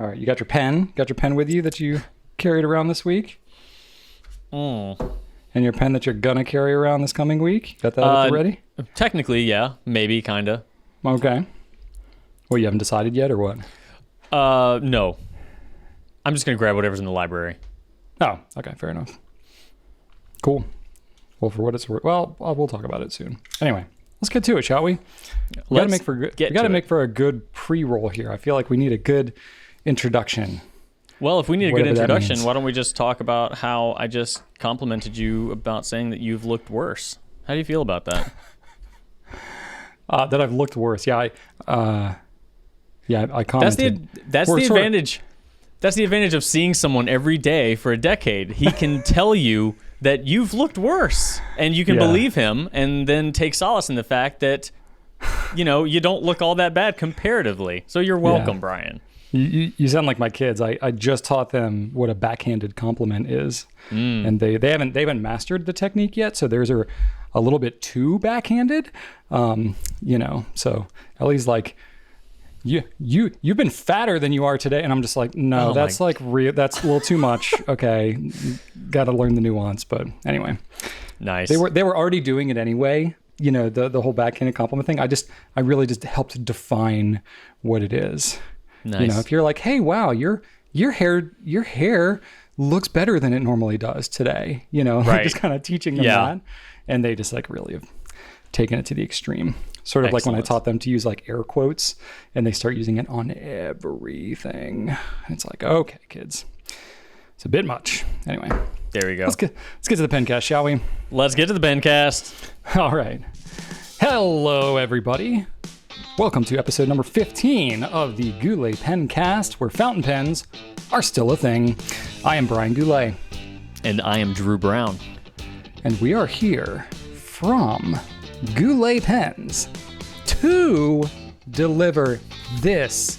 All right, you got your pen. Got your pen with you that you carried around this week? And your pen that you're gonna carry around this coming week? Got that at the ready? Technically, yeah. Maybe, kinda. Okay. Well, you haven't decided yet, or what? No. I'm just gonna grab whatever's in the library. Oh, okay, fair enough. Cool. Well, for what it's worth, well, we'll talk about it soon. Anyway, let's get to it, shall we? We got to make for a good pre-roll here. I feel like we need a good introduction. Well, if we need a good introduction, why don't we just talk about how I just complimented you about saying that you've looked worse? How do you feel about that? That I've looked worse. Yeah, I commented. That's the advantage. That's the advantage of seeing someone every day for a decade. He can tell you that you've looked worse, and you can believe him, and then take solace in the fact that, you don't look all that bad comparatively. So you're welcome, Brian. You sound like my kids. I just taught them what a backhanded compliment is, and they haven't mastered the technique yet. So theirs are a little bit too backhanded. So Ellie's like, you've been fatter than you are today, and I'm just like, no, that's that's a little too much. Okay, got to learn the nuance. But anyway, nice. They were already doing it anyway. The whole backhanded compliment thing. I really just helped define what it is. Nice. If you're like, hey, wow, your hair looks better than it normally does today. Right. Just kind of teaching them that, and they just like really have taken it to the extreme. Sort of like when I taught them to use like air quotes, and they start using it on everything. And it's like, okay, kids, it's a bit much. Anyway, there we go. Let's get to the Pencast, shall we? Let's get to the Pencast. All right. Hello, everybody. Welcome to episode number 15 of the Goulet Pencast, where fountain pens are still a thing. I am Brian Goulet. And I am Drew Brown. And we are here from Goulet Pens to deliver this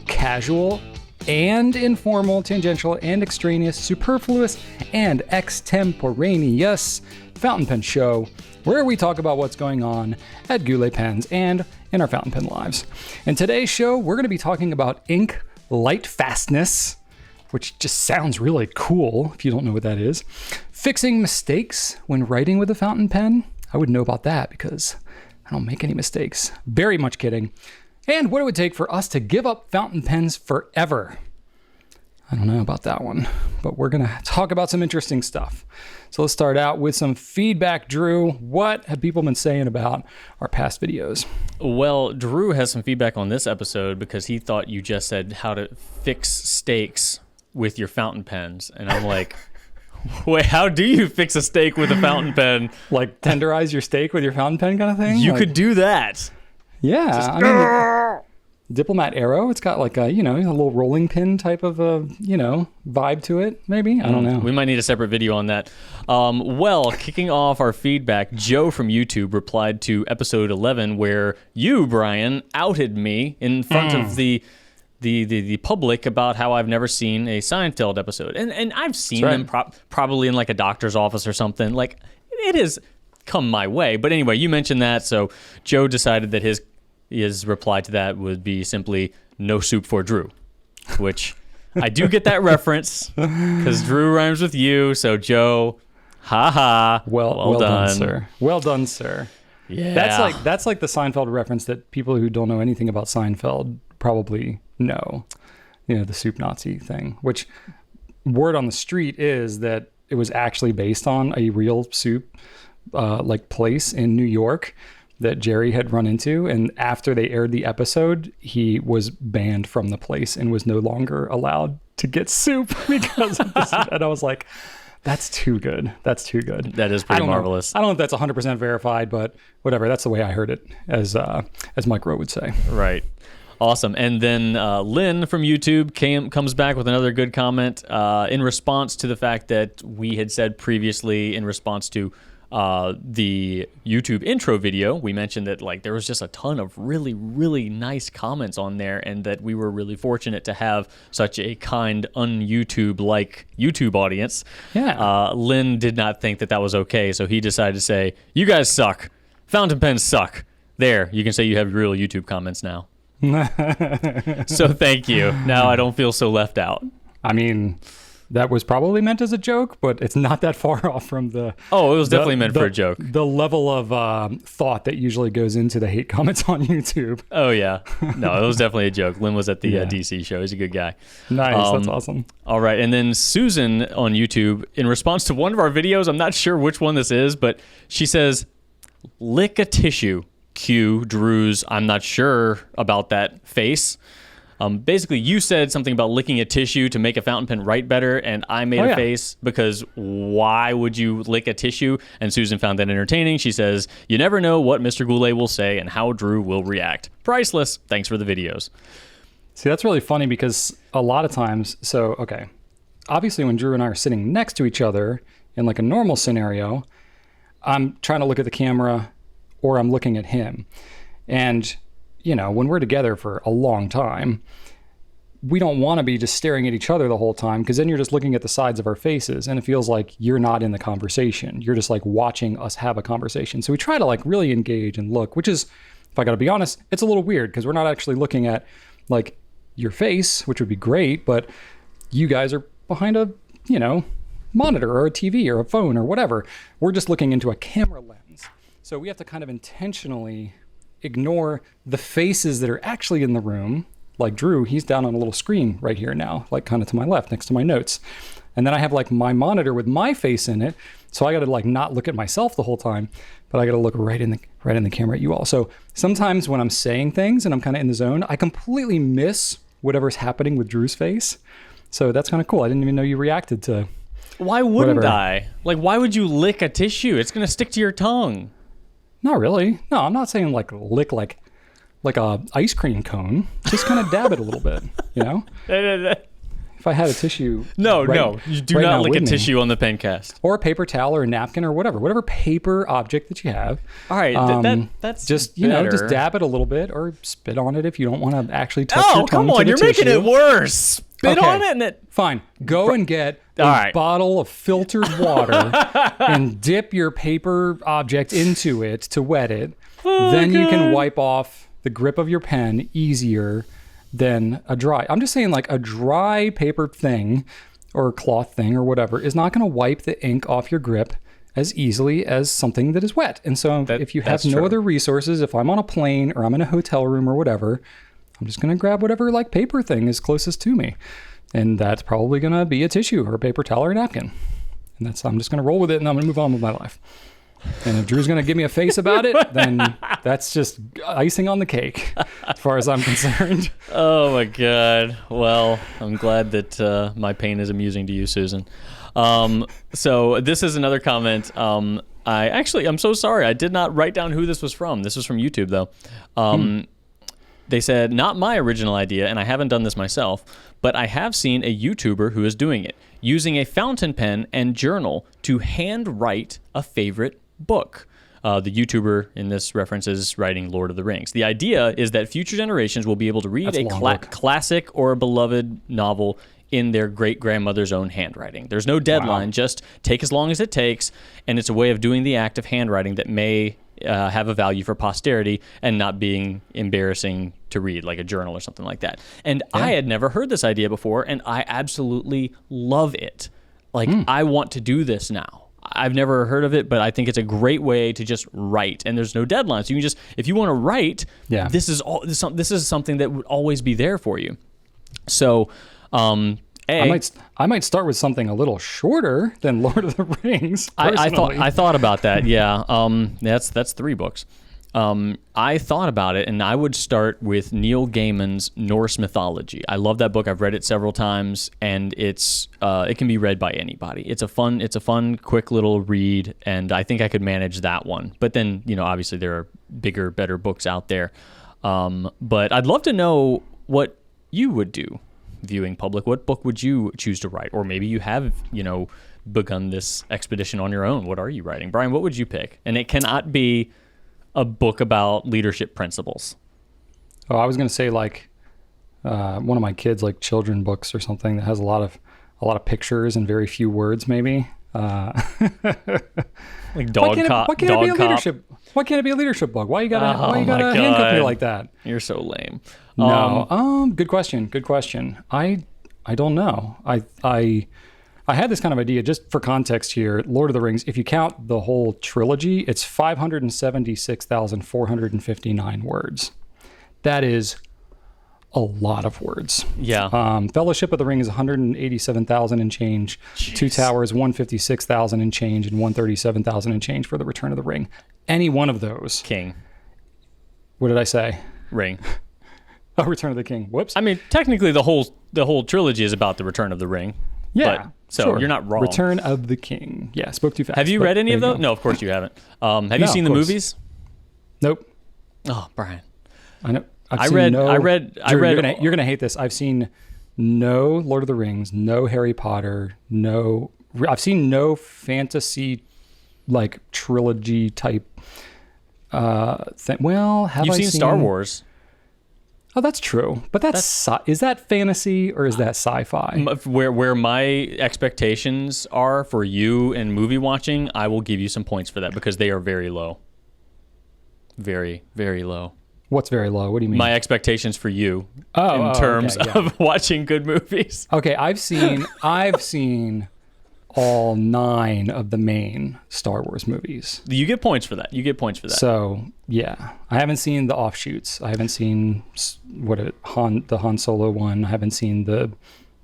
casual and informal, tangential and extraneous, superfluous and extemporaneous fountain pen show, where we talk about what's going on at Goulet Pens and in our fountain pen lives. In today's show, we're going to be talking about ink lightfastness, which just sounds really cool if you don't know what that is. Fixing mistakes when writing with a fountain pen. I would know about that because I don't make any mistakes. Very much kidding. And what it would take for us to give up fountain pens forever. I don't know about that one, but we're going to talk about some interesting stuff. So let's start out with some feedback. Drew, what have people been saying about our past videos? Well, Drew has some feedback on this episode because he thought you just said how to fix steaks with your fountain pens. And I'm like, wait, how do you fix a steak with a fountain pen? Like tenderize your steak with your fountain pen kind of thing? You could do that. Yeah. Diplomat Aero, it's got like a, a little rolling pin type of vibe to it, maybe. I don't know. We might need a separate video on that. Well, kicking off our feedback, Joe from YouTube replied to episode 11 where you, Brian, outed me in front of the public about how I've never seen a Seinfeld episode. And I've seen them probably in like a doctor's office or something. Like, it has come my way. But anyway, you mentioned that, so Joe decided that his reply to that would be simply no soup for Drew, which I do get that reference because Drew rhymes with you. So Joe, haha, well done, sir. Well done, sir. Yeah, that's like the Seinfeld reference that people who don't know anything about Seinfeld probably know. The soup Nazi thing, which word on the street is that it was actually based on a real soup place in New York that Jerry had run into, and after they aired the episode, he was banned from the place and was no longer allowed to get soup because of this. And I was like, that's too good. That's too good. That is pretty marvelous. I don't know if that's 100% verified, but whatever. That's the way I heard it, as Mike Rowe would say. Right. Awesome. And then Lynn from YouTube comes back with another good comment in response to the fact that we had said previously in response to the YouTube intro video, we mentioned that like there was just a ton of really, really nice comments on there, and that we were really fortunate to have such a kind, un-YouTube-like YouTube audience. Yeah. Lynn did not think that was okay, so he decided to say, "You guys suck. Fountain pens suck." There, you can say you have real YouTube comments now. So thank you. Now I don't feel so left out. I mean, that was probably meant as a joke, but it's not that far off from the... Oh, it was definitely meant for a joke. The level of thought that usually goes into the hate comments on YouTube. Oh, yeah. No, it was definitely a joke. Lynn was at the DC show. He's a good guy. Nice. That's awesome. All right. And then Susan on YouTube, in response to one of our videos, I'm not sure which one this is, but she says, lick a tissue. Cue Drew's I'm not sure about that face. Basically, you said something about licking a tissue to make a fountain pen write better, and I made a face because why would you lick a tissue? And Susan found that entertaining. She says, you never know what Mr. Goulet will say and how Drew will react. Priceless. Thanks for the videos. See, that's really funny because a lot of times, obviously when Drew and I are sitting next to each other in like a normal scenario, I'm trying to look at the camera or I'm looking at him. And when we're together for a long time, we don't want to be just staring at each other the whole time because then you're just looking at the sides of our faces and it feels like you're not in the conversation. You're just like watching us have a conversation. So we try to like really engage and look, which is, if I got to be honest, it's a little weird because we're not actually looking at like your face, which would be great, but you guys are behind a, monitor or a TV or a phone or whatever. We're just looking into a camera lens. So we have to kind of intentionally ignore the faces that are actually in the room. Like Drew, he's down on a little screen right here now, like kind of to my left next to my notes. And then I have like my monitor with my face in it. So I got to like not look at myself the whole time, but I got to look right in the camera at you all. So sometimes when I'm saying things and I'm kind of in the zone, I completely miss whatever's happening with Drew's face. So that's kind of cool. I didn't even know you reacted to Why wouldn't whatever. I? Like, why would you lick a tissue? It's going to stick to your tongue. Not really. No, I'm not saying like lick like a ice cream cone. Just kind of dab it a little bit, If I had a tissue. No, you do not lick a tissue on the Pencast. Or a paper towel or a napkin or whatever paper object that you have. All right, that's just better. just dab it a little bit or spit on it if you don't want to actually touch your tongue. Oh, come on, you're making it worse. Spit on it and it. Fine. Go and get a bottle of filtered water and dip your paper object into it to wet it. Then you can wipe off the grip of your pen easier than a dry. I'm just saying like a dry paper thing or cloth thing or whatever is not going to wipe the ink off your grip as easily as something that is wet. And so if you have no other resources, if I'm on a plane or I'm in a hotel room or whatever, I'm just going to grab whatever like paper thing is closest to me. And that's probably going to be a tissue or a paper towel or a napkin. And I'm just going to roll with it and I'm going to move on with my life. And if Drew's going to give me a face about it, then that's just icing on the cake as far as I'm concerned. Oh my God. Well, I'm glad that my pain is amusing to you, Susan. So this is another comment. I'm so sorry. I did not write down who this was from. This was from YouTube though. They said, not my original idea, and I haven't done this myself, but I have seen a YouTuber who is doing it, using a fountain pen and journal to hand write a favorite book. The YouTuber in this reference is writing Lord of the Rings. The idea is that future generations will be able to read a classic or a beloved novel in their great-grandmother's own handwriting. There's no deadline, just take as long as it takes, and it's a way of doing the act of handwriting that may have a value for posterity and not being embarrassing to read, like a journal or something like that. And I had never heard this idea before, and I absolutely love it. Like, I want to do this now. I've never heard of it, but I think it's a great way to just write, and there's no deadline. So you can just, if you want to write, this is something that would always be there for you. So, I might start with something a little shorter than Lord of the Rings. I thought about that. Yeah, that's 3 books. I thought about it, and I would start with Neil Gaiman's Norse mythology. I love that book. I've read it several times, and it can be read by anybody. It's a fun, quick little read, and I think I could manage that one. But then, obviously there are bigger, better books out there. But I'd love to know what you would do, viewing public. What book would you choose to write? Or maybe you have, begun this expedition on your own. What are you writing? Brian, what would you pick? And it cannot be a book about leadership principles. Oh, I was going to say like one of my kids' like children books or something that has a lot of pictures and very few words, maybe. Like Dog Cop. Why can't it be a leadership book? Why you gotta handcuff me like that? You're so lame. No. Good question. Good question. I don't know. I had this kind of idea, just for context here. Lord of the Rings, if you count the whole trilogy, it's 576,459 words. That is a lot of words. Yeah. Fellowship of the Ring is 187,000 and change. Jeez. Two Towers, 156,000 and change, and 137,000 and change for the Return of the Ring. Any one of those. King. What did I say? Ring. Oh, Return of the King. Whoops. I mean, technically, the whole trilogy is about the Return of the Ring. Yeah. But, so sure. you're not wrong. Return of the King. Yeah, spoke too fast. Have you read any of there you those? go. No, of course you haven't. Have you seen the movies? Nope. Oh, Brian. I know. Drew, You're gonna hate this. I've seen no Lord of the Rings, no Harry Potter, I've seen no fantasy like trilogy type thing. Well, You've seen Star Wars? Oh, that's true. But is that fantasy or is that sci-fi? Where my expectations are for you and movie watching, I will give you some points for that because they are very low. Very, very low. What's very low? What do you mean? My expectations for you in terms of watching good movies. Okay, I've seen all 9 of the main Star Wars movies. You get points for that. So, yeah. I haven't seen the offshoots. I haven't seen the Han Solo one. I haven't seen the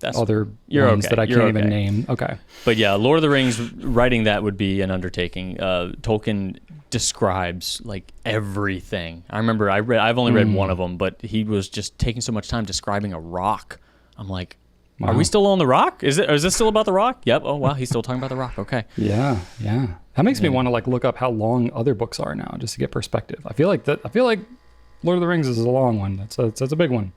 other ones that I can't even name. Okay. But yeah, Lord of the Rings, writing that would be an undertaking. Tolkien describes like everything. I remember I've only read one of them, but he was just taking so much time describing a rock. I'm like, wow. Are we still on the rock? Is this still about the rock? Yep. Oh wow, he's still talking about the rock. Okay. Yeah. That makes me want to like look up how long other books are now, just to get perspective. I feel like Lord of the Rings is a long one. That's a big one.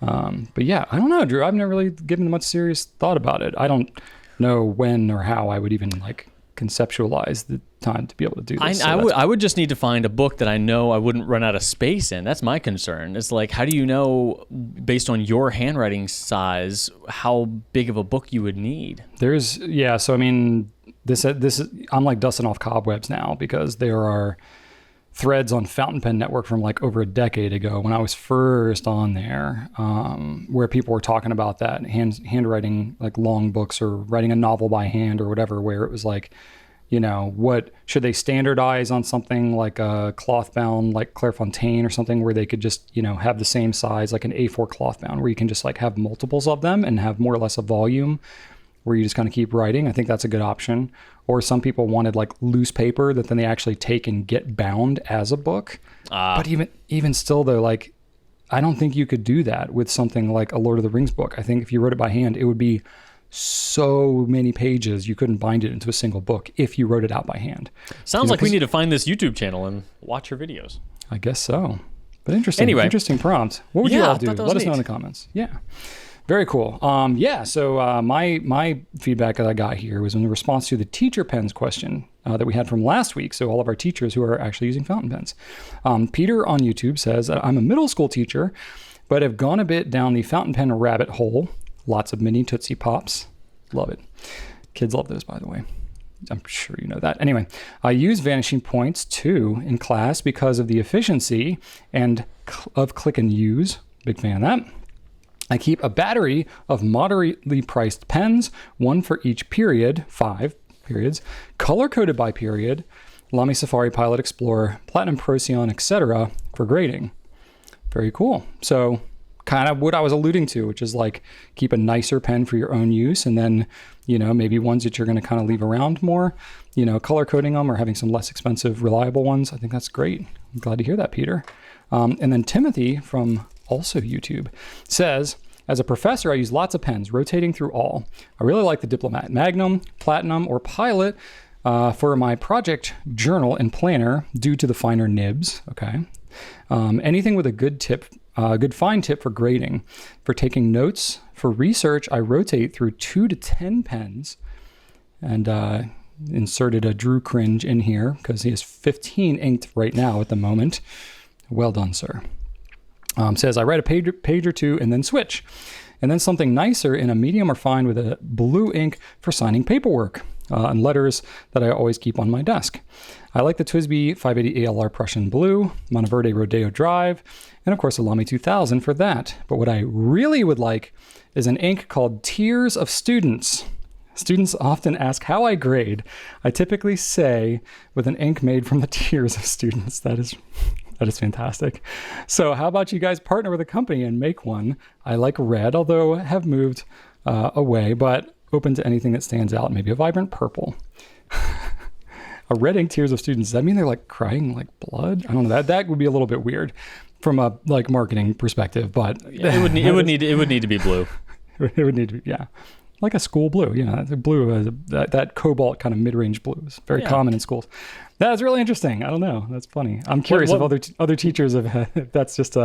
But yeah, I don't know, Drew. I've never really given much serious thought about it. I don't know when or how I would even like conceptualize the time to be able to do this. I would just need to find a book that I know I wouldn't run out of space in. That's my concern. It's like, how do you know, based on your handwriting size, how big of a book you would need? So I mean, this is I'm like dusting off cobwebs now because there are threads on Fountain Pen Network from like over a decade ago when I was first on there, where people were talking about that handwriting like long books or writing a novel by hand or whatever, where it was like, what should they standardize on something like a cloth bound like Clairefontaine or something where they could just have the same size like an A4 cloth bound where you can just like have multiples of them and have more or less a volume where you just kind of keep writing. I think that's a good option. Or some people wanted like loose paper that then they actually take and get bound as a book. But even still though, like, I don't think you could do that with something like a Lord of the Rings book. I think if you wrote it by hand, it would be so many pages you couldn't bind it into a single book if you wrote it out by hand. Sounds like we need to find this YouTube channel and watch your videos. I guess so. But interesting prompt. What would you all do? Let us know in the comments. Yeah. Very cool. So my feedback that I got here was in response to the teacher pens question that we had from last week. So all of our teachers who are actually using fountain pens. Peter on YouTube says, I'm a middle school teacher, but have gone a bit down the fountain pen rabbit hole. Lots of mini Tootsie Pops. Love it. Kids love those, by the way. I'm sure you know that. Anyway, I use vanishing points too in class because of the efficiency and of click and use. Big fan of that. I keep a battery of moderately priced pens, one for each period, 5 periods, color-coded by period, Lamy Safari, Pilot Explorer, Platinum Procyon, etc. for grading. Very cool. So kind of what I was alluding to, which is like keep a nicer pen for your own use and then, maybe ones that you're going to kind of leave around more, color coding them or having some less expensive, reliable ones. I think that's great. I'm glad to hear that, Peter. And then Timothy from also YouTube says, as a professor, I use lots of pens, rotating through all. I really like the Diplomat Magnum, Platinum, or Pilot for my project journal and planner due to the finer nibs. Okay. Anything with a good fine tip for grading. For taking notes, for research, I rotate through 2 to 10 pens and inserted a Drew cringe in here because he has 15 inked right now at the moment. Well done, sir. Says, I write a page or two and then switch. And then something nicer in a medium or fine with a blue ink for signing paperwork. and letters that I always keep on my desk. I like the TWSBI 580 ALR Prussian Blue, Monteverde Rodeo Drive, and of course the Lamy 2000 for that. But what I really would like is an ink called Tears of Students. Students often ask how I grade. I typically say with an ink made from the tears of students. That is fantastic. So how about you guys partner with a company and make one? I like red, although have moved away, but open to anything that stands out. Maybe a vibrant purple. A red ink Tears of Students. Does that mean they're like crying like blood? I don't know. That would be a little bit weird from a like marketing perspective, but it would need to be blue. It would need to be, yeah. Like a school blue, the blue, that cobalt kind of mid-range blue is very common in schools. That's really interesting. I don't know. That's funny. I'm curious if other teachers if that's just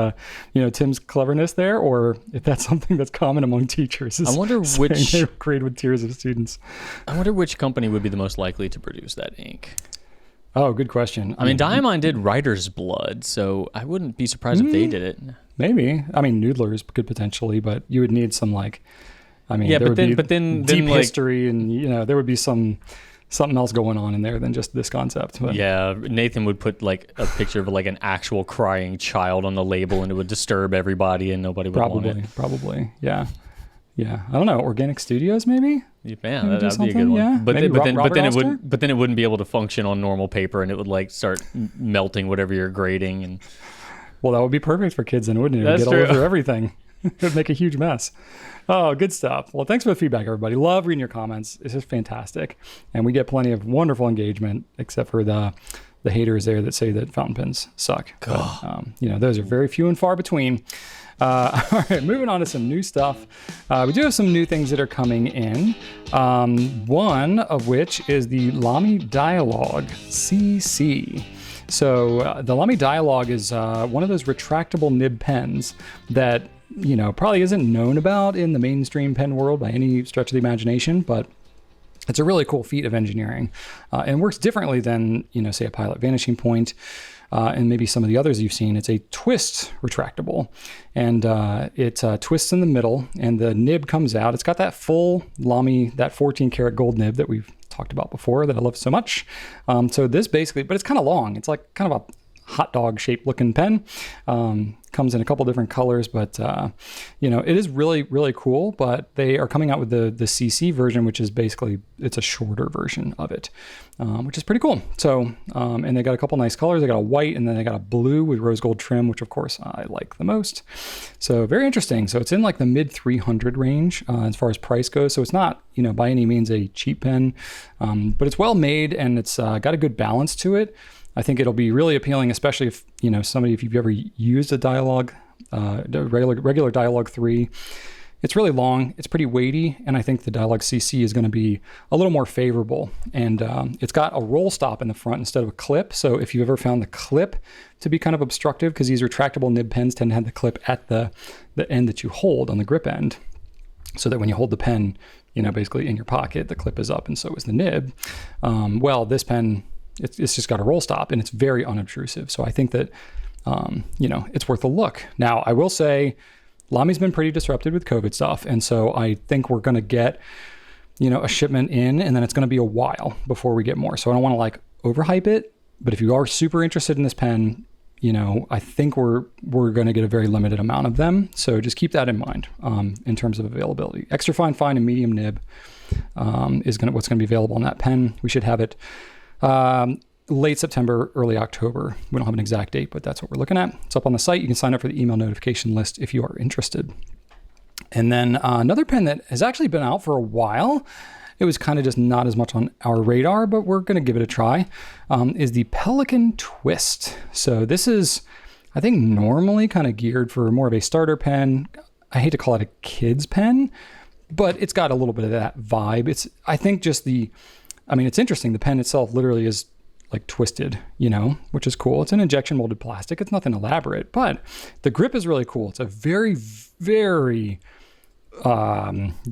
Tim's cleverness there, or if that's something that's common among teachers. I wonder which they grade with tears of students. I wonder which company would be the most likely to produce that ink. Oh, good question. I mean, Diamond did writer's blood, so I wouldn't be surprised if they did it. Maybe. I mean, Noodlers could potentially, but you would need some but then deep history, and there would be something else going on in there than just this concept. But. Yeah, Nathan would put like a picture of like an actual crying child on the label, and it would disturb everybody, and nobody would want it. Probably, yeah. I don't know. Organic Studios, maybe. Yeah, that'd be a good one. Yeah. But then it wouldn't be able to function on normal paper, and it would like start melting whatever you're grading. And well, that would be perfect for kids, then, wouldn't it? It would get all over everything. It would make a huge mess. Oh, good stuff. Well, thanks for the feedback, everybody. Love reading your comments. It's just fantastic. And we get plenty of wonderful engagement, except for the haters there that say that fountain pens suck. But, those are very few and far between. All right, moving on to some new stuff. We do have some new things that are coming in. One of which is the Lamy Dialogue CC. So the Lamy Dialogue is one of those retractable nib pens that probably isn't known about in the mainstream pen world by any stretch of the imagination, but it's a really cool feat of engineering and works differently than, say a Pilot Vanishing Point and maybe some of the others you've seen. It's a twist retractable, and it twists in the middle, and the nib comes out. It's got that full Lamy, that 14 karat gold nib that we've talked about before that I love so much. So this basically, but it's kind of long. It's like kind of a hot dog shaped looking pen. Comes in a couple different colors, but it is really, really cool. But they are coming out with the CC version, which is basically, it's a shorter version of it, which is pretty cool. So, and they got a couple nice colors. They got a white, and then they got a blue with rose gold trim, which of course I like the most. So very interesting. So it's in like the mid 300 range as far as price goes. So it's not, by any means a cheap pen, but it's well made, and it's got a good balance to it. I think it'll be really appealing, especially if, if you've ever used a Dialogue, regular Dialogue 3. It's really long, it's pretty weighty, and I think the Dialogue CC is going to be a little more favorable. And it's got a roll stop in the front instead of a clip. So if you've ever found the clip to be kind of obstructive, because these retractable nib pens tend to have the clip at the end that you hold on the grip end, so that when you hold the pen, basically in your pocket, the clip is up, and so is the nib. Well, this pen, it's just got a roll stop, and it's very unobtrusive. So I think that, it's worth a look. Now, I will say Lamy's been pretty disrupted with COVID stuff. And so I think we're going to get, a shipment in, and then it's going to be a while before we get more. So I don't want to overhype it, but if you are super interested in this pen, I think we're going to get a very limited amount of them. So just keep that in mind in terms of availability. Extra fine, and medium nib is what's going to be available on that pen. We should have it late September, early October. We don't have an exact date, but that's what we're looking at. It's up on the site. You can sign up for the email notification list if you are interested. And then another pen that has actually been out for a while, it was kind of just not as much on our radar, but we're going to give it a try, is the Pelican Twist. So this is, I think, normally kind of geared for more of a starter pen. I hate to call it a kid's pen, but it's got a little bit of that vibe. It's interesting. The pen itself literally is twisted, which is cool. It's an injection molded plastic. It's nothing elaborate, but the grip is really cool. It's a very, very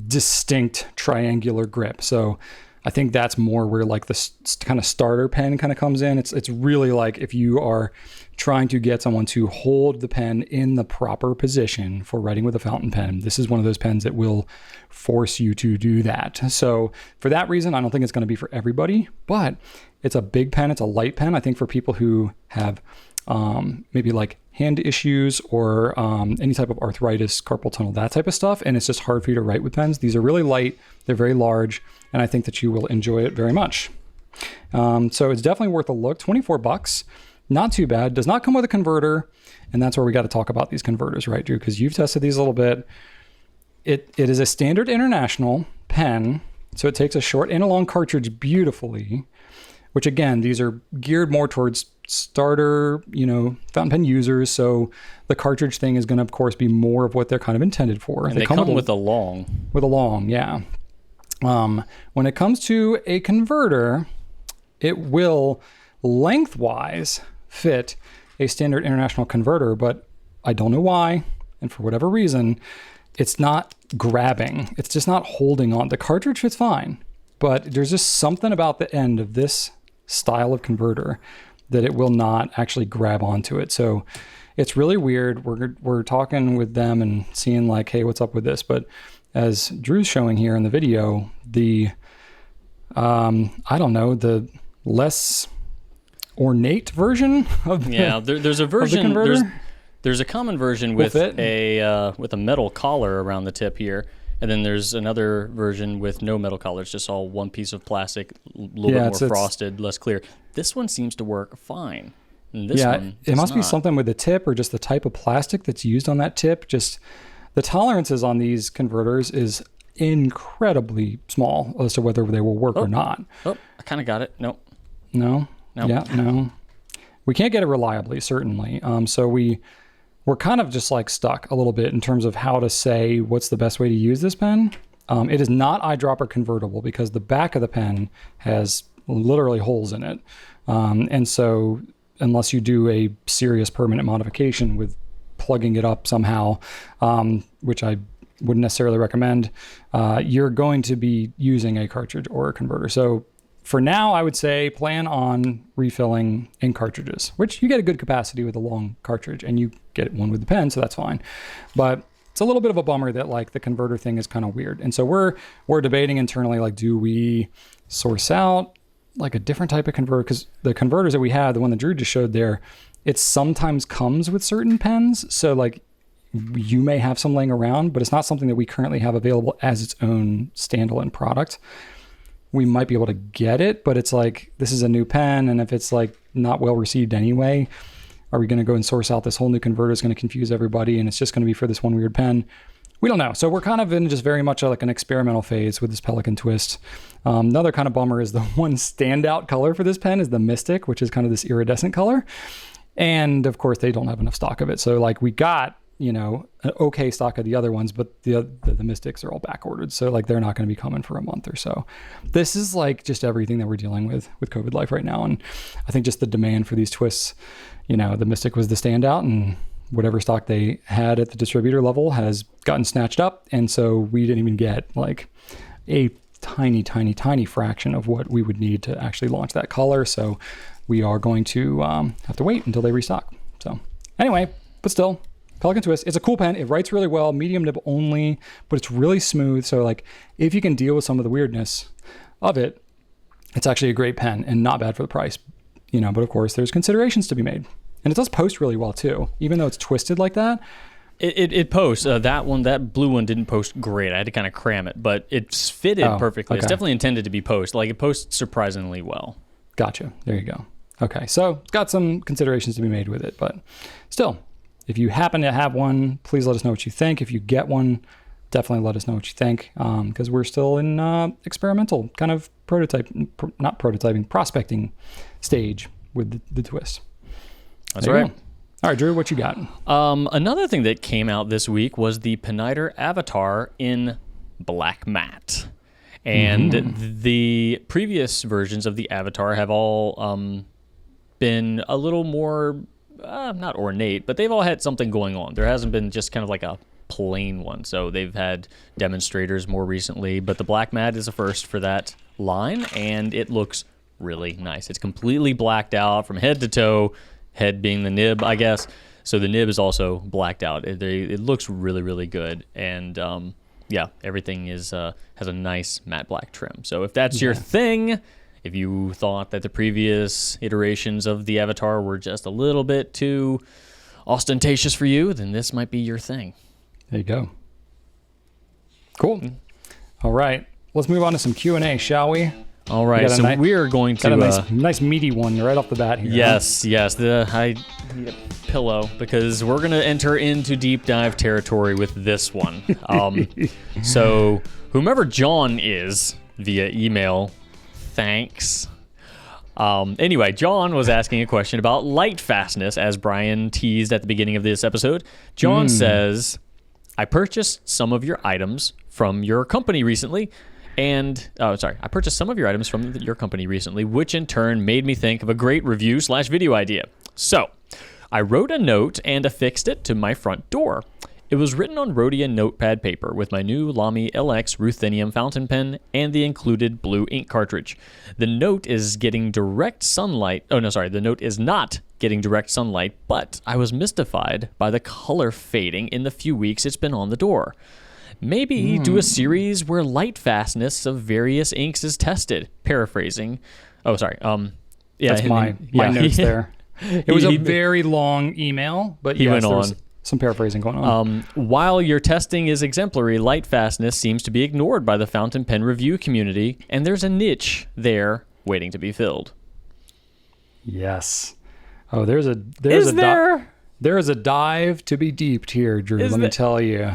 distinct triangular grip. So I think that's more where like the kind of starter pen kind of comes in. It's really like if you are trying to get someone to hold the pen in the proper position for writing with a fountain pen, this is one of those pens that will force you to do that. So for that reason, I don't think it's going to be for everybody, but it's a big pen. It's a light pen. I think for people who have maybe like hand issues or any type of arthritis, carpal tunnel, that type of stuff, and it's just hard for you to write with pens. These are really light. They're very large, and I think that you will enjoy it very much. So it's definitely worth a look. $24. Not too bad. Does not come with a converter, and that's where we got to talk about these converters, right, Drew? Because you've tested these a little bit. It is a standard international pen, so it takes a short and a long cartridge beautifully, which again, these are geared more towards starter, fountain pen users. So the cartridge thing is going to, of course, be more of what they're kind of intended for. And they come with a long. With a long, yeah. When it comes to a converter, it will lengthwise fit a standard international converter, but I don't know why, and for whatever reason, it's not grabbing. It's just not holding on. The cartridge fits fine, but there's just something about the end of this style of converter that it will not actually grab onto it. So it's really weird. We're talking with them and seeing like, hey, what's up with this? But as Drew's showing here in the video, the the less ornate version of the, there's a version. There's a common version with a metal collar around the tip here, and then there's another version with no metal collar. It's just all one piece of plastic, a little bit more frosted, less clear. This one seems to work fine. And this one it must be something with the tip or just the type of plastic that's used on that tip. Just the tolerances on these converters is incredibly small as to whether they will work or not. Oh, I kind of got it. Nope. No. Yeah, no. We can't get it reliably, certainly. So we're kind of just like stuck a little bit in terms of how to say what's the best way to use this pen. It is not eyedropper convertible because the back of the pen has literally holes in it. And so unless you do a serious permanent modification with plugging it up somehow, which I wouldn't necessarily recommend, you're going to be using a cartridge or a converter. So for now, I would say plan on refilling ink cartridges, which you get a good capacity with a long cartridge, and you get one with the pen, so that's fine. But it's a little bit of a bummer that like the converter thing is kind of weird. And so we're debating internally, like, do we source out like a different type of converter? Because the converters that we have, the one that Drew just showed there, it sometimes comes with certain pens. So like you may have some laying around, but it's not something that we currently have available as its own standalone product. We might be able to get it, but it's like, this is a new pen, and if it's like not well received anyway, are we going to go and source out this whole new converter? It's going to confuse everybody, and it's just going to be for this one weird pen. We don't know. So we're kind of in just very much like an experimental phase with this Pelican Twist. Another kind of bummer is the one standout color for this pen is the Mystic, which is kind of this iridescent color. And of course, they don't have enough stock of it. So like we got, an okay stock of the other ones, but the Mystics are all back ordered. So like they're not going to be coming for a month or so. This is like just everything that we're dealing with COVID life right now. And I think just the demand for these twists, the Mystic was the standout, and whatever stock they had at the distributor level has gotten snatched up. And so we didn't even get like a tiny, tiny, tiny fraction of what we would need to actually launch that color. So we are going to have to wait until they restock. So anyway, but still, Pelican Twist, it's a cool pen. It writes really well, medium nib only, but it's really smooth. So like if you can deal with some of the weirdness of it, it's actually a great pen and not bad for the price, but of course there's considerations to be made. And it does post really well too, even though it's twisted like that. It posts. That blue one didn't post great. I had to kind of cram it, but it's fitted perfectly. Okay. It's definitely intended to be post. Like it posts surprisingly well. Gotcha. There you go. Okay, so it's got some considerations to be made with it, but still, if you happen to have one, please let us know what you think. If you get one, definitely let us know what you think, because we're still in experimental kind of prospecting stage with the Twist. That's right. All right, Drew, what you got? Another thing that came out this week was the Peniter Avatar in black matte. And the previous versions of the Avatar have all been a little more, not ornate, but they've all had something going on. There hasn't been just kind of like a plain one. So they've had demonstrators more recently, but the black matte is a first for that line, and it looks really nice. It's completely blacked out from head to toe, head being the nib, I guess. So the nib is also blacked out. It looks really, really good. And yeah, everything has a nice matte black trim. So if that's your thing, if you thought that the previous iterations of the Avatar were just a little bit too ostentatious for you, then this might be your thing. There you go. Cool. All right. Let's move on to some Q&A, shall we? All right. So we are going to... Got a nice meaty one right off the bat here. Yes, yes. I need a pillow because we're going to enter into deep dive territory with this one. So whomever John is via email, thanks. Anyway, John was asking a question about light fastness, as Brian teased at the beginning of this episode. John says, I purchased some of your items from your company recently, I purchased some of your items from your company recently, which in turn made me think of a great review/video idea. So, I wrote a note and affixed it to my front door. It was written on Rhodium notepad paper with my new Lamy LX ruthenium fountain pen and the included blue ink cartridge. The note is getting direct sunlight. Oh, no, sorry. The note is not getting direct sunlight, but I was mystified by the color fading in the few weeks it's been on the door. Maybe do a series where light fastness of various inks is tested. Paraphrasing. Oh, sorry. Yeah, that's my notes there. It was a very long email, but he went on. There's some paraphrasing going on. While your testing is exemplary, light fastness seems to be ignored by the fountain pen review community, and there's a niche there waiting to be filled. Yes. Oh, there is a dive to be deeped here, Drew. Let me tell you.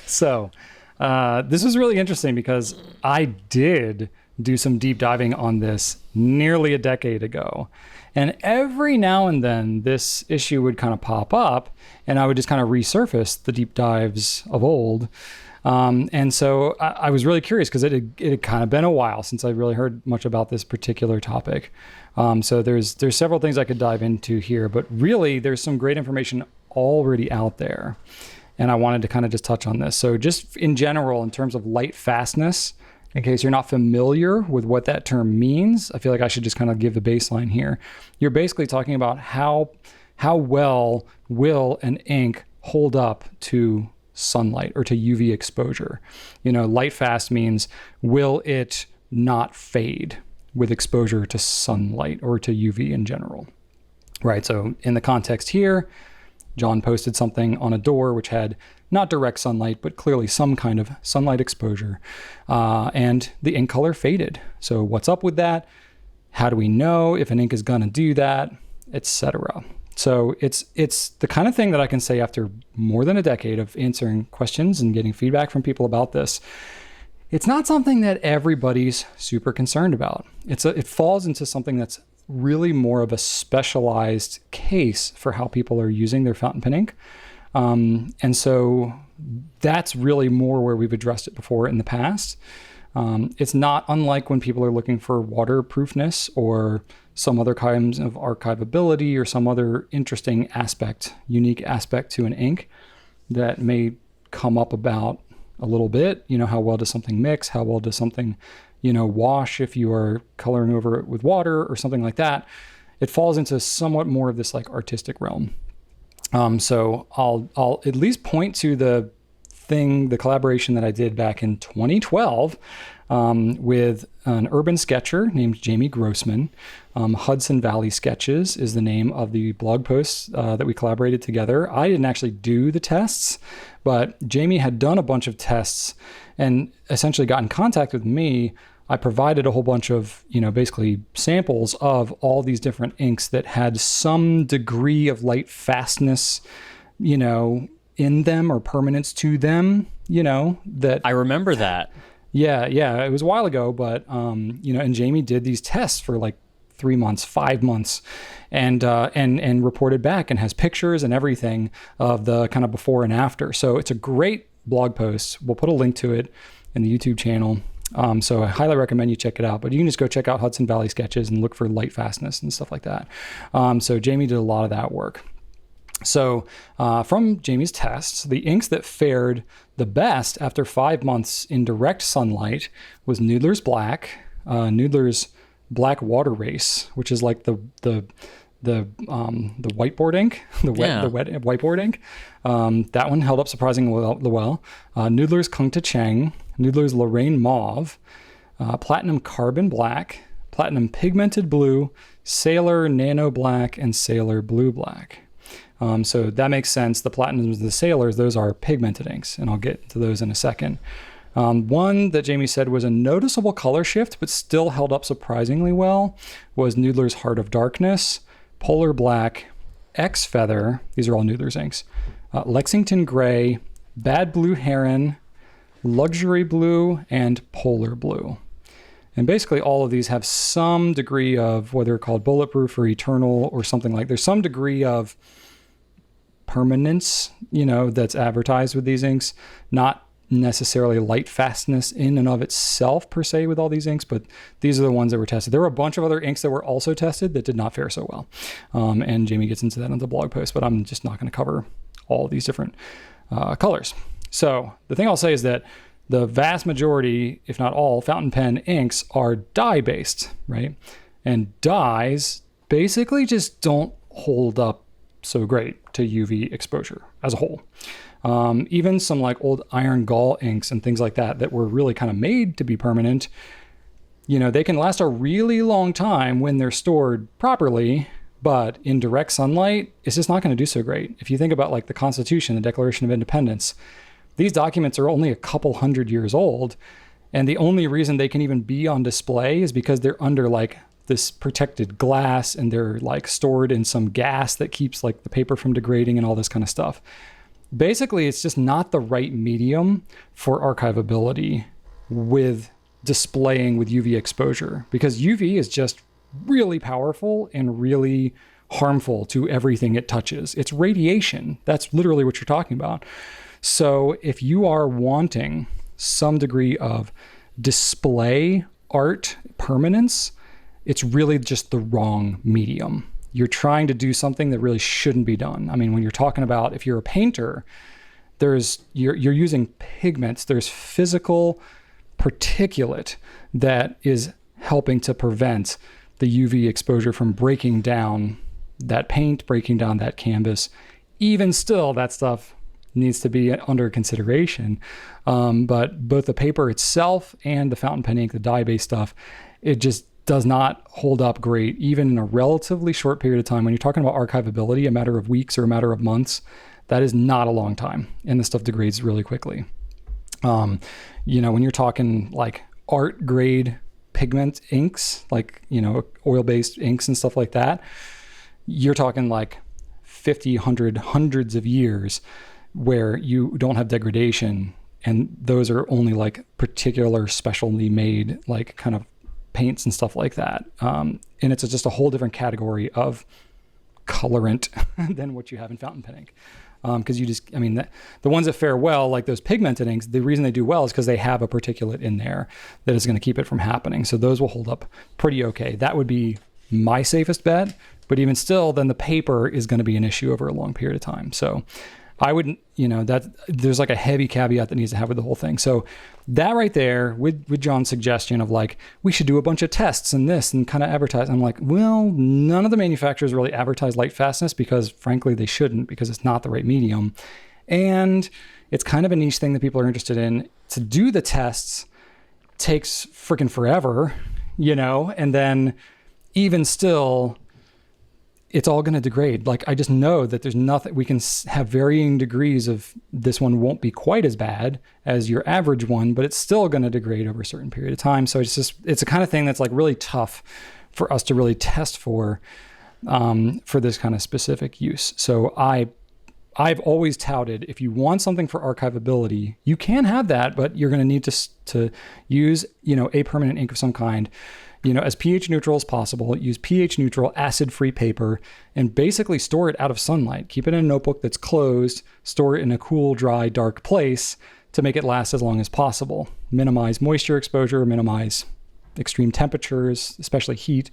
So this is really interesting because I did do some deep diving on this nearly a decade ago. And every now and then this issue would kind of pop up and I would just kind of resurface the deep dives of old. And so I was really curious because it had kind of been a while since I really heard much about this particular topic. So there's several things I could dive into here, but really there's some great information already out there. And I wanted to kind of just touch on this. So just in general, in terms of light fastness, in case you're not familiar with what that term means, I feel like I should just kind of give the baseline here. You're basically talking about how well will an ink hold up to sunlight or to UV exposure. You know, light fast means will it not fade with exposure to sunlight or to UV in general, right? So in the context here, John posted something on a door which had not direct sunlight, but clearly some kind of sunlight exposure, and the ink color faded. So what's up with that? How do we know if an ink is gonna do that, etc.? So it's the kind of thing that I can say after more than a decade of answering questions and getting feedback from people about this. It's not something that everybody's super concerned about. It falls into something that's really more of a specialized case for how people are using their fountain pen ink. And so that's really more where we've addressed it before in the past. It's not unlike when people are looking for waterproofness or some other kinds of archivability or some other interesting aspect, unique aspect to an ink that may come up about a little bit. You know, how well does something mix? How well does something, wash if you are coloring over it with water or something like that? It falls into somewhat more of this like artistic realm. So I'll at least point to the collaboration that I did back in 2012 with an urban sketcher named Jamie Grossman. Hudson Valley Sketches is the name of the blog post that we collaborated together. I didn't actually do the tests, but Jamie had done a bunch of tests and essentially got in contact with me. I provided a whole bunch of, basically samples of all these different inks that had some degree of light fastness, in them or permanence to them, that I remember that. Yeah. It was a while ago, but, and Jamie did these tests for like 3 months, 5 months and reported back and has pictures and everything of the kind of before and after. So it's a great blog post. We'll put a link to it in the YouTube channel. So I highly recommend you check it out, but you can just go check out Hudson Valley Sketches and look for light fastness and stuff like that. So Jamie did a lot of that work. So from Jamie's tests, the inks that fared the best after 5 months in direct sunlight was Noodler's Black, Noodler's Black Water Race, which is like the whiteboard ink, the wet whiteboard ink. That one held up surprisingly well. Noodler's Kung Ta Cheng, Noodler's Lorraine Mauve, Platinum Carbon Black, Platinum Pigmented Blue, Sailor Nano Black, and Sailor Blue Black. So that makes sense. The Platinums and the Sailors, those are pigmented inks, and I'll get to those in a second. One that Jamie said was a noticeable color shift, but still held up surprisingly well, was Noodler's Heart of Darkness, Polar Black, X Feather, these are all Noodler's inks, Lexington Gray, Bad Blue Heron, Luxury Blue, and Polar Blue. And basically all of these have some degree of, whether called bulletproof or eternal or something like, there's some degree of permanence, that's advertised with these inks, not necessarily light fastness in and of itself per se with all these inks, but these are the ones that were tested. There were a bunch of other inks that were also tested that did not fare so well. And Jamie gets into that in the blog post, but I'm just not going to cover all these different colors. So the thing I'll say is that the vast majority, if not all, fountain pen inks are dye-based, right? And dyes basically just don't hold up so great to UV exposure as a whole. Even some like old iron gall inks and things like that were really kind of made to be permanent, they can last a really long time when they're stored properly, but in direct sunlight, it's just not going to do so great. If you think about like the Constitution, the Declaration of Independence, these documents are only a couple hundred years old, and the only reason they can even be on display is because they're under like this protected glass, and they're like stored in some gas that keeps like the paper from degrading and all this kind of stuff. Basically, it's just not the right medium for archivability with displaying with UV exposure, because UV is just really powerful and really harmful to everything it touches. It's radiation. That's literally what you're talking about. So if you are wanting some degree of display art permanence, it's really just the wrong medium. You're trying to do something that really shouldn't be done. I mean, when you're talking about, if you're a painter, you're using pigments, there's physical particulate that is helping to prevent the UV exposure from breaking down that paint, breaking down that canvas. Even still, that stuff needs to be under consideration. But both the paper itself and the fountain pen ink, the dye-based stuff, it just does not hold up great, even in a relatively short period of time. When you're talking about archivability, a matter of weeks or a matter of months, that is not a long time, and the stuff degrades really quickly. When you're talking like art grade pigment inks, like, oil-based inks and stuff like that, you're talking like 50, 100, hundreds of years where you don't have degradation, and those are only like particular specially made like kind of paints and stuff like that. And it's just a whole different category of colorant than what you have in fountain pen ink. Because the ones that fare well, like those pigmented inks, the reason they do well is because they have a particulate in there that is going to keep it from happening. So those will hold up pretty okay. That would be my safest bet. But even still, then the paper is going to be an issue over a long period of time. So I wouldn't, that there's like a heavy caveat that needs to have with the whole thing. So that right there, with John's suggestion of like, we should do a bunch of tests and this and kind of advertise. I'm like, well, none of the manufacturers really advertise light fastness because frankly, they shouldn't, because it's not the right medium. And it's kind of a niche thing that people are interested in. To do the tests takes freaking forever, and then even still, it's all going to degrade. Like, I just know that there's nothing, we can have varying degrees of this one won't be quite as bad as your average one, but it's still going to degrade over a certain period of time. So it's a kind of thing that's like really tough for us to really test for this kind of specific use. So I've always touted, if you want something for archivability, you can have that, but you're going to need to use, a permanent ink of some kind, as pH neutral as possible. Use pH neutral acid-free paper and basically store it out of sunlight. Keep it in a notebook that's closed, store it in a cool, dry, dark place to make it last as long as possible. Minimize moisture exposure, minimize extreme temperatures, especially heat.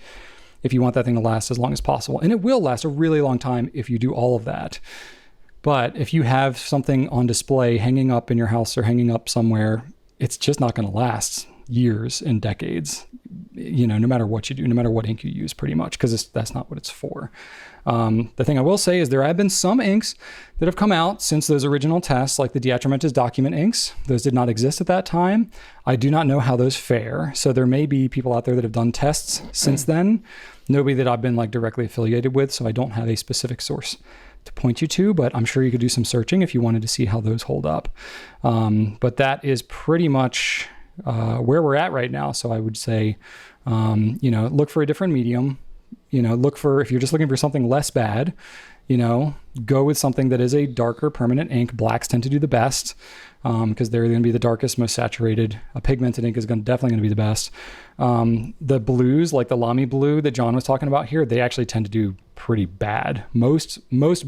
if you want that thing to last as long as possible. And it will last a really long time if you do all of that. But if you have something on display hanging up in your house or hanging up somewhere, it's just not going to last years and decades, no matter what you do, no matter what ink you use, pretty much, because that's not what it's for. The thing I will say is there have been some inks that have come out since those original tests, like the Diatramentis document inks. Those did not exist at that time. I do not know how those fare. So there may be people out there that have done tests since then. Nobody that I've been directly affiliated with, so I don't have a specific source to point you to, but I'm sure you could do some searching if you wanted to see how those hold up. But that is pretty much where we're at right now. So I would say, look for a different medium. If you're just looking for something less bad, go with something that is a darker permanent ink. Blacks tend to do the best because they're going to be the darkest, most saturated. A pigmented ink is definitely going to be the best. The blues, like the Lamy blue that John was talking about here, they actually tend to do pretty bad. Most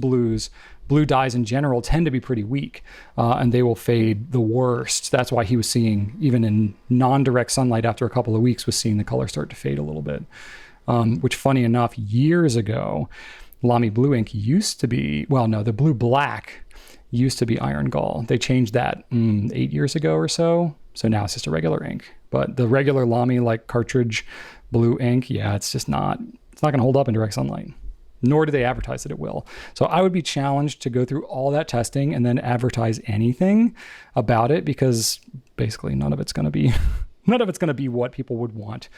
blue dyes in general tend to be pretty weak, and they will fade the worst. That's why he was seeing, even in non-direct sunlight after a couple of weeks, was seeing the color start to fade a little bit. Which, funny enough, years ago, Lamy blue ink used to be, the blue black used to be iron gall. They changed that 8 years ago or so. So now it's just a regular ink. But the regular Lamy cartridge blue ink, it's not going to hold up in direct sunlight. Nor do they advertise that it will. So I would be challenged to go through all that testing and then advertise anything about it, because basically none of it's going to be what people would want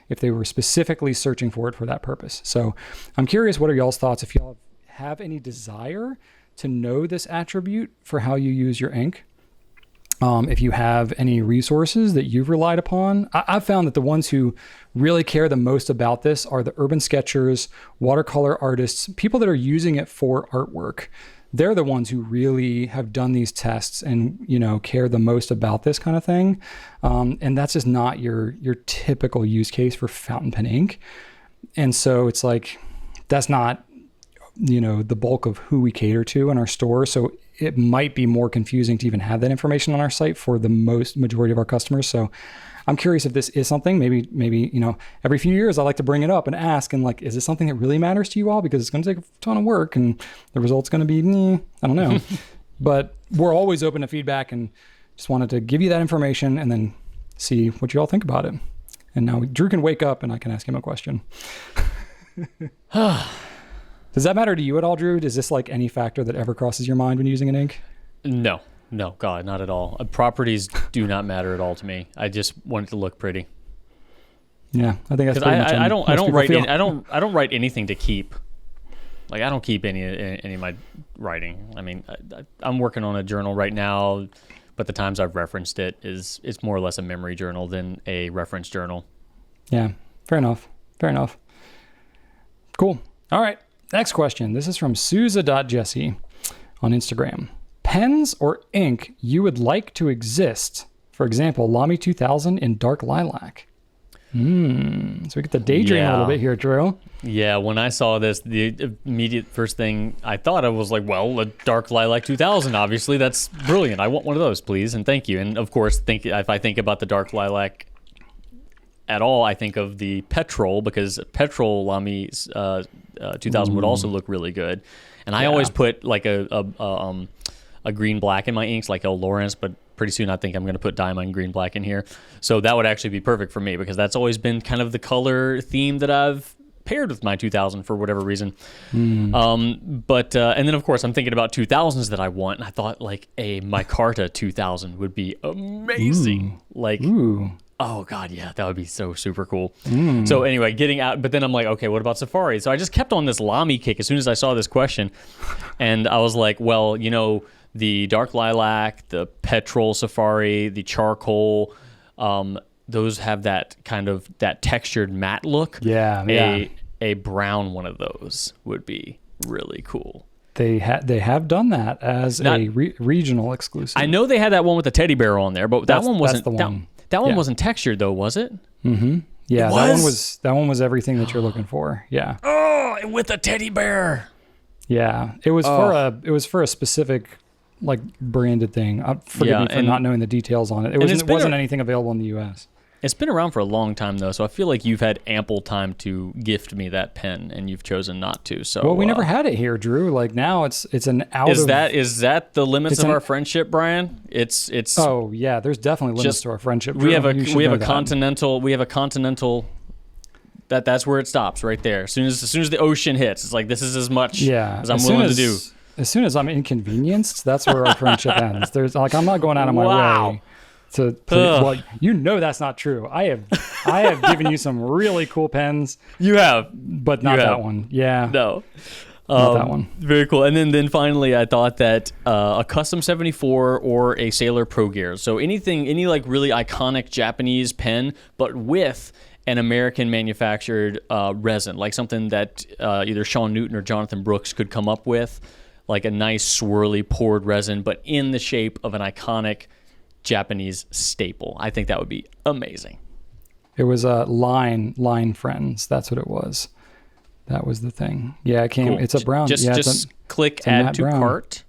if they were specifically searching for it for that purpose. So I'm curious, what are y'all's thoughts? If y'all have any desire to know this attribute for how you use your ink, if you have any resources that you've relied upon. I've found that the ones who really care the most about this are the urban sketchers, watercolor artists, people that are using it for artwork. They're the ones who really have done these tests and, care the most about this kind of thing. And that's just not your typical use case for fountain pen ink. And so it's that's not, the bulk of who we cater to in our store. So it might be more confusing to even have that information on our site for the majority of our customers. So I'm curious if this is something, maybe, every few years I like to bring it up and ask, and is this something that really matters to you all? Because it's going to take a ton of work and the result's going to be, I don't know. But we're always open to feedback, and just wanted to give you that information and then see what you all think about it. And now Drew can wake up and I can ask him a question. Does that matter to you at all, Drew? Is this any factor that ever crosses your mind when using an ink? No, God, not at all. Properties do not matter at all to me. I just want it to look pretty. Yeah, I think that's pretty much I don't write anything to keep. I don't keep any of my writing. I mean, I'm working on a journal right now, but the times I've referenced it's more or less a memory journal than a reference journal. Yeah, fair enough. Cool. All right. Next question. This is from Souza.Jesse on Instagram. Pens or ink you would like to exist? For example, Lamy 2000 in dark lilac. So we get to daydream a little bit here, Drew. Yeah, when I saw this, the immediate first thing I thought of was a dark lilac 2000. Obviously, that's brilliant. I want one of those, please, and thank you. And of course, if I think about the dark lilac at all, I think of the petrol, because petrol Lamy 2000 would also look really good. And I always put a green black in my inks, like El Lawrence, but pretty soon I think I'm going to put diamond green black in here. So that would actually be perfect for me, because that's always been kind of the color theme that I've paired with my 2000 for whatever reason. But and then of course I'm thinking about 2000s that I want, and I thought a micarta 2000 would be amazing. Oh God, yeah, that would be so super cool. So anyway, getting out, but then I'm okay, what about Safari? So I just kept on this Lamy kick as soon as I saw this question, and I was well, the dark lilac, the petrol Safari, the charcoal, those have that kind of that textured matte look. A brown one of those would be really cool. They have done that as a regional exclusive. I know they had that one with the teddy bear on there, but that one wasn't the one. That one wasn't textured though, was it? Mm-hmm. Yeah, that one was everything that you're looking for. Yeah. Oh, with the teddy bear. Yeah, it was for a specific branded thing. Forgive me for not knowing the details on it. It wasn't anything available in the US. It's been around for a long time, though, so I feel like you've had ample time to gift me that pen, and you've chosen not to. So, well, we never had it here, Drew. Like now, it's an out. Is that the limits of our friendship, Brian? It's. Oh yeah, there's definitely limits to our friendship. Drew. We have a continental. That's where it stops right there. As soon as the ocean hits, it's like this is as much as I'm willing to do. As soon as I'm inconvenienced, that's where our friendship ends. There's like I'm not going out of my way. Well, you know that's not true. I have given you some really cool pens. You have, but not that one. Yeah, no, not that one. Very cool. And then finally, I thought that a custom 74 or a Sailor Pro Gear. So any like really iconic Japanese pen, but with an American manufactured resin, like something that either Sean Newton or Jonathan Brooks could come up with, like a nice swirly poured resin, but in the shape of an iconic Japanese staple. I think that would be amazing. It was line friends. That's what it was. That was the thing. Yeah, it came. Cool. It's a brown. Just click add to cart.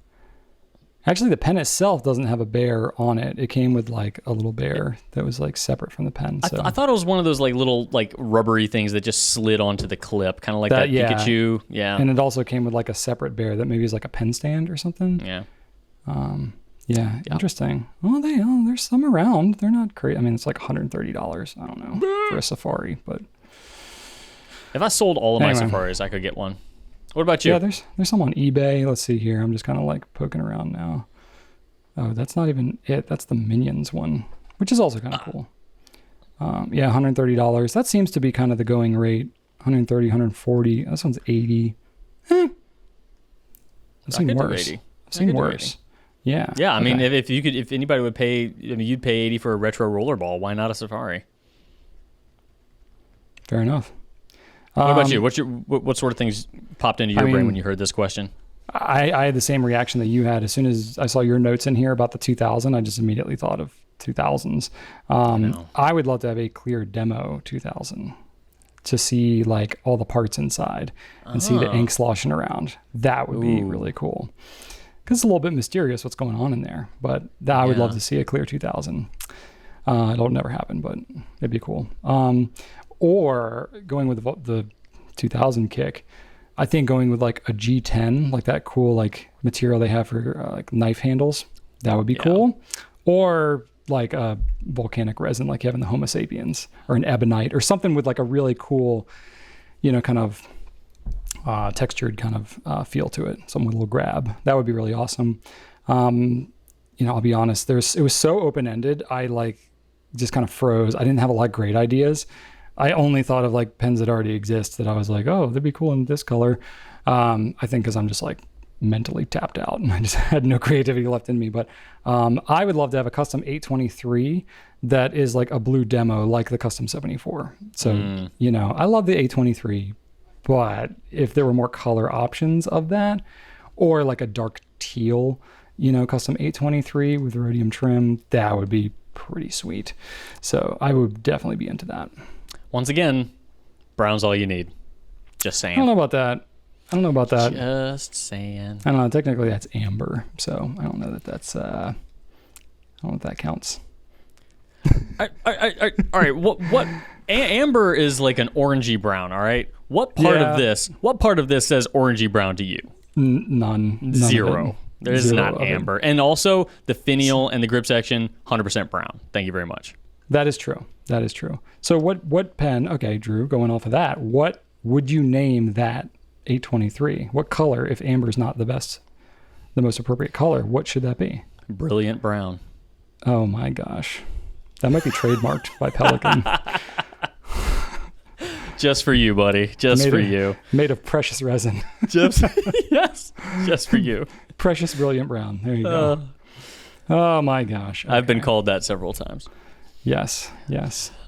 Actually, the pen itself doesn't have a bear on it. It came with like a little bear that was like separate from the pen. So. I thought it was one of those like little like rubbery things that just slid onto the clip, kind of like that Pikachu. Yeah. And it also came with like a separate bear that maybe is like a pen stand or something. Yeah. Yeah, interesting. Well, there's some around. They're not crazy. I mean, it's like $130. I don't know for a Safari, but if I sold all of my Safaris, I could get one. What about you? Yeah, there's some on eBay. Let's see here. I'm just kind of like poking around now. Oh, that's not even it. That's the Minions one, which is also kind of cool. Yeah, $130. That seems to be kind of the going rate. 130, 140. This one's 80. I've seen worse. I've seen worse. Yeah. Yeah. I mean, if anybody would pay, you'd pay 80 for a retro rollerball. Why not a Safari? Fair enough. What about you? What sort of things popped into your brain when you heard this question? I had the same reaction that you had. As soon as I saw your notes in here about the 2000, I just immediately thought of 2000s. I would love to have a clear demo 2000 to see like all the parts inside and see the ink sloshing around. That would be really cool. Because it's a little bit mysterious what's going on in there. But I would love to see a clear 2000. It'll never happen, but it'd be cool. Or going with the 2000 kick, I think going with like a G10, like that cool like material they have for like knife handles, that would be cool. Or like a volcanic resin like you have in the Homo sapiens, or an ebonite, or something with like a really cool, kind of textured kind of feel to it, something with a little grab. That would be really awesome. I'll be honest, it was so open-ended, I like just kind of froze. I didn't have a lot of great ideas. I only thought of like pens that already exist that I was like, oh, they'd be cool in this color. I think because I'm just like mentally tapped out and I just had no creativity left in me. But I would love to have a custom 823 that is like a blue demo like the custom 74. So, I love the 823, but if there were more color options of that, or like a dark teal, custom 823 with rhodium trim, that would be pretty sweet. So I would definitely be into that. Once again, brown's all you need. Just saying. I don't know about that. Just saying. I don't know. Technically, that's amber. So I don't know that that's... I don't know if that counts. All right. What? Amber is like an orangey brown, all right? What part of this says orangey brown to you? None. Zero. There's not amber. And also, the finial and the grip section, 100% brown. Thank you very much. That is true. So what pen, okay, Drew, going off of that, what would you name that 823? What color, if amber is not the most appropriate color, what should that be? Brilliant brown. Oh my gosh. That might be trademarked by Pelican. Just for you, buddy. You. Made of precious resin. Yes. Just for you. Precious brilliant brown. There you go. Oh my gosh. Okay. I've been called that several times. Yes.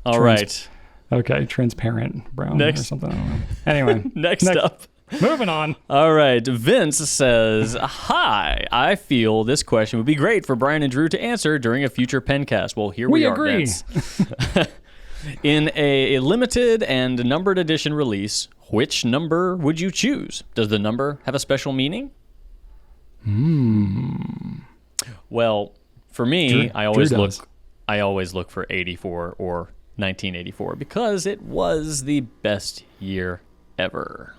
All right. Okay, transparent brown or something. I don't know. Anyway. Next up. Moving on. All right. Vince says, hi, I feel this question would be great for Brian and Drew to answer during a future Pencast. Well, here we are, agree. Vince. In a limited and numbered edition release, which number would you choose? Does the number have a special meaning? Well, for me, I always look for 84 or 1984 because it was the best year ever.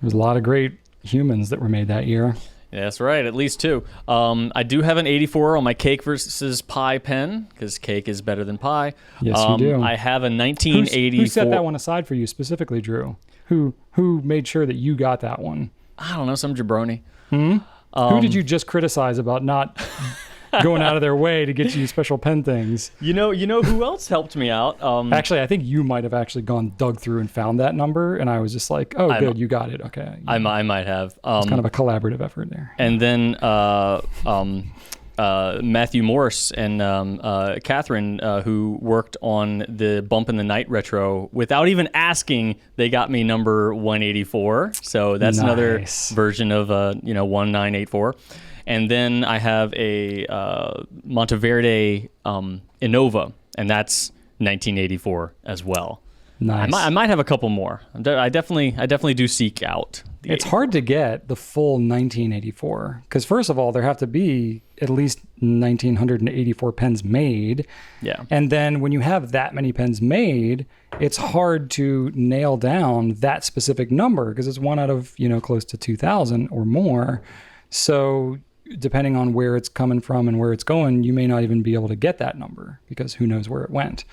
There's a lot of great humans that were made that year. Yeah, that's right, at least two. I do have an 84 on my cake versus pie pen because cake is better than pie. Yes, you do. I have a 1984. Who set that one aside for you specifically, Drew? Who made sure that you got that one? I don't know, some jabroni. Who did you just criticize about not going out of their way to get you special pen things? You know who else helped me out? Actually, I think you might have actually dug through and found that number, and I was just like, "Oh, good, you got it." Okay, I might have. It's kind of a collaborative effort there. And then Matthew Morse and Catherine, who worked on the Bump in the Night retro, without even asking, they got me number 184. So that's another version of 1984. And then I have a Monteverde Innova, and that's 1984 as well. Nice. I might have a couple more. I definitely do seek out. It's hard to get the full 1984 because first of all, there have to be at least 1984 pens made. Yeah. And then when you have that many pens made, it's hard to nail down that specific number because it's one out of, close to 2,000 or more. So depending on where it's coming from and where it's going, you may not even be able to get that number because who knows where it went.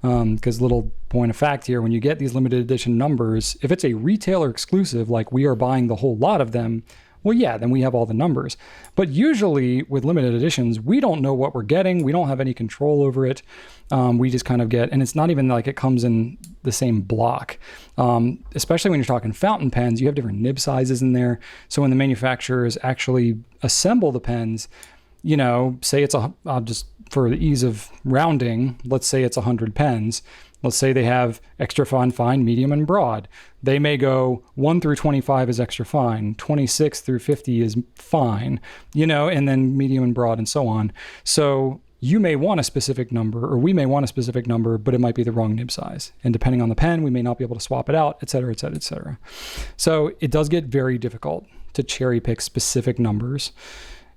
Because little point of fact here, when you get these limited edition numbers, if it's a retailer exclusive, like we are buying the whole lot of them, well, yeah, then we have all the numbers. But usually with limited editions, we don't know what we're getting. We don't have any control over it. We just kind of get, and it's not even like it comes in the same block. Especially when you're talking fountain pens, you have different nib sizes in there. So when the manufacturers actually assemble the pens, say it's just for the ease of rounding, let's say it's 100 pens. Let's say they have extra fine, medium, and broad. They may go 1 through 25 is extra fine, 26 through 50 is fine, and then medium and broad and so on. So you may want a specific number, or we may want a specific number, but it might be the wrong nib size. And depending on the pen, we may not be able to swap it out, et cetera, et cetera, et cetera. So it does get very difficult to cherry pick specific numbers.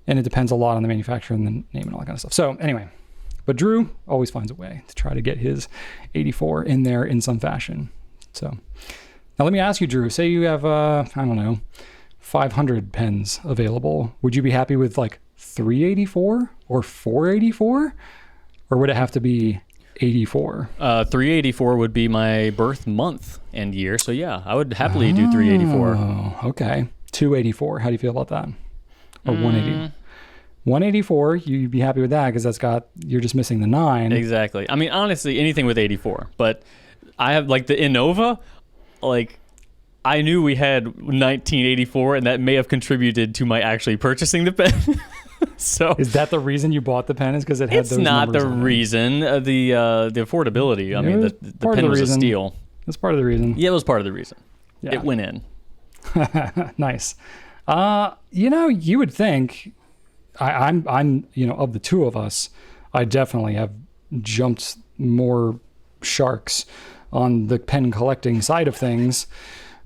And it depends a lot on the manufacturer and the name and all that kind of stuff. So anyway, but Drew always finds a way to try to get his 84 in there in some fashion. So now let me ask you, Drew, say you have, 500 pens available. Would you be happy with like 384 or 484? Or would it have to be 84? 384 would be my birth month and year. So yeah, I would happily do 384. Oh, okay. 284. How do you feel about that? Or 180. 184, you'd be happy with that because you're just missing the 9. Exactly. I mean, honestly, anything with 84. But I have like the Innova, I knew we had 1984, and that may have contributed to my actually purchasing the pen. So is that the reason you bought the pen? Is because it had those numbers? It's not the reason. The affordability. I mean, the pen was a steal. That's part of the reason. Yeah, it was part of the reason. Yeah. It went in. Nice. You would think I'm of the two of us, I definitely have jumped more sharks on the pen collecting side of things.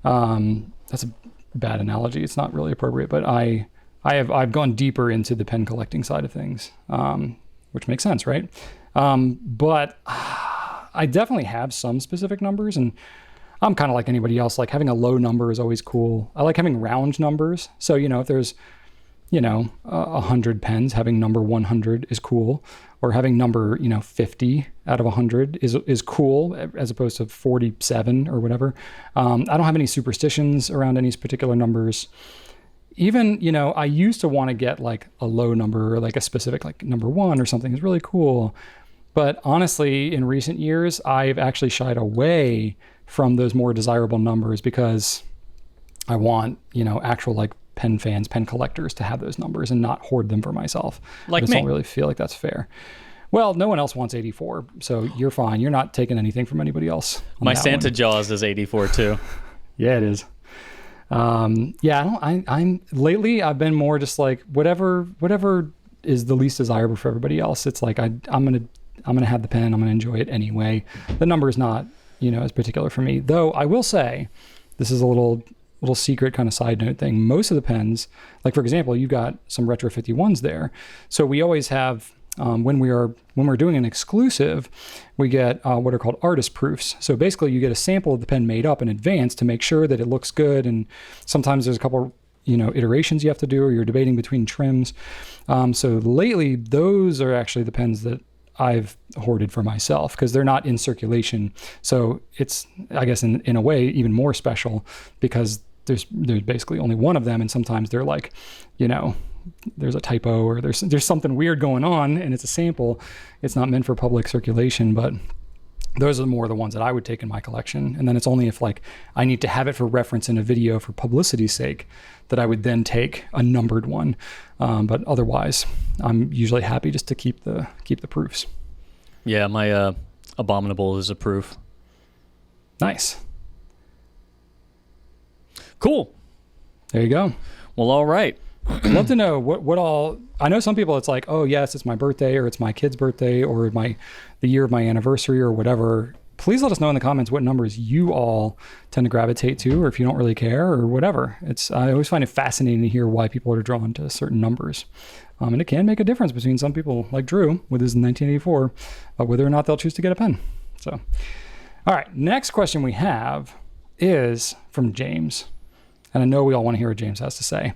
That's a bad analogy. It's not really appropriate, but I've gone deeper into the pen collecting side of things, which makes sense, right? But I definitely have some specific numbers, and I'm kind of like anybody else. Like having a low number is always cool. I like having round numbers. So, if there's, 100 pens, having number 100 is cool. Or having number, 50 out of 100 is cool, as opposed to 47 or whatever. I don't have any superstitions around any particular numbers. Even, I used to want to get like a low number, or like a specific, like number 1 or something is really cool. But honestly, in recent years, I've actually shied away from those more desirable numbers because I want, actual like pen fans, pen collectors to have those numbers and not hoard them for myself. Like I just don't really feel like that's fair. Well, no one else wants 84, so you're fine. You're not taking anything from anybody else. My Santa Jaws is 84 too. Yeah, it is. I'm lately I've been more just like whatever is the least desirable for everybody else. It's like I'm gonna have the pen. I'm gonna enjoy it anyway. The number is not as particular for me. Though I will say, this is a little secret kind of side note thing. Most of the pens, like for example, you've got some Retro 51s there. So we always have when we're doing an exclusive, we get what are called artist proofs. So basically, you get a sample of the pen made up in advance to make sure that it looks good. And sometimes there's a couple, iterations you have to do, or you're debating between trims. So lately, those are actually the pens that I've hoarded for myself because they're not in circulation. So it's, I guess, in a way, even more special because there's basically only one of them, and sometimes they're like, there's a typo or there's something weird going on, and it's a sample. It's not meant for public circulation, but those are more the ones that I would take in my collection. And then it's only if like I need to have it for reference in a video for publicity's sake that I would then take a numbered one. But otherwise, I'm usually happy just to keep the proofs. Yeah, my Abominable is a proof. Nice. Cool. There you go. Well, all right. I'd love to know what all. I know some people, it's like, oh yes, it's my birthday, or it's my kid's birthday, or the year of my anniversary, or whatever. Please let us know in the comments what numbers you all tend to gravitate to, or if you don't really care, or whatever. I always find it fascinating to hear why people are drawn to certain numbers, and it can make a difference between some people like Drew with his 1984, whether or not they'll choose to get a pen. So, all right, next question we have is from James, and I know we all want to hear what James has to say.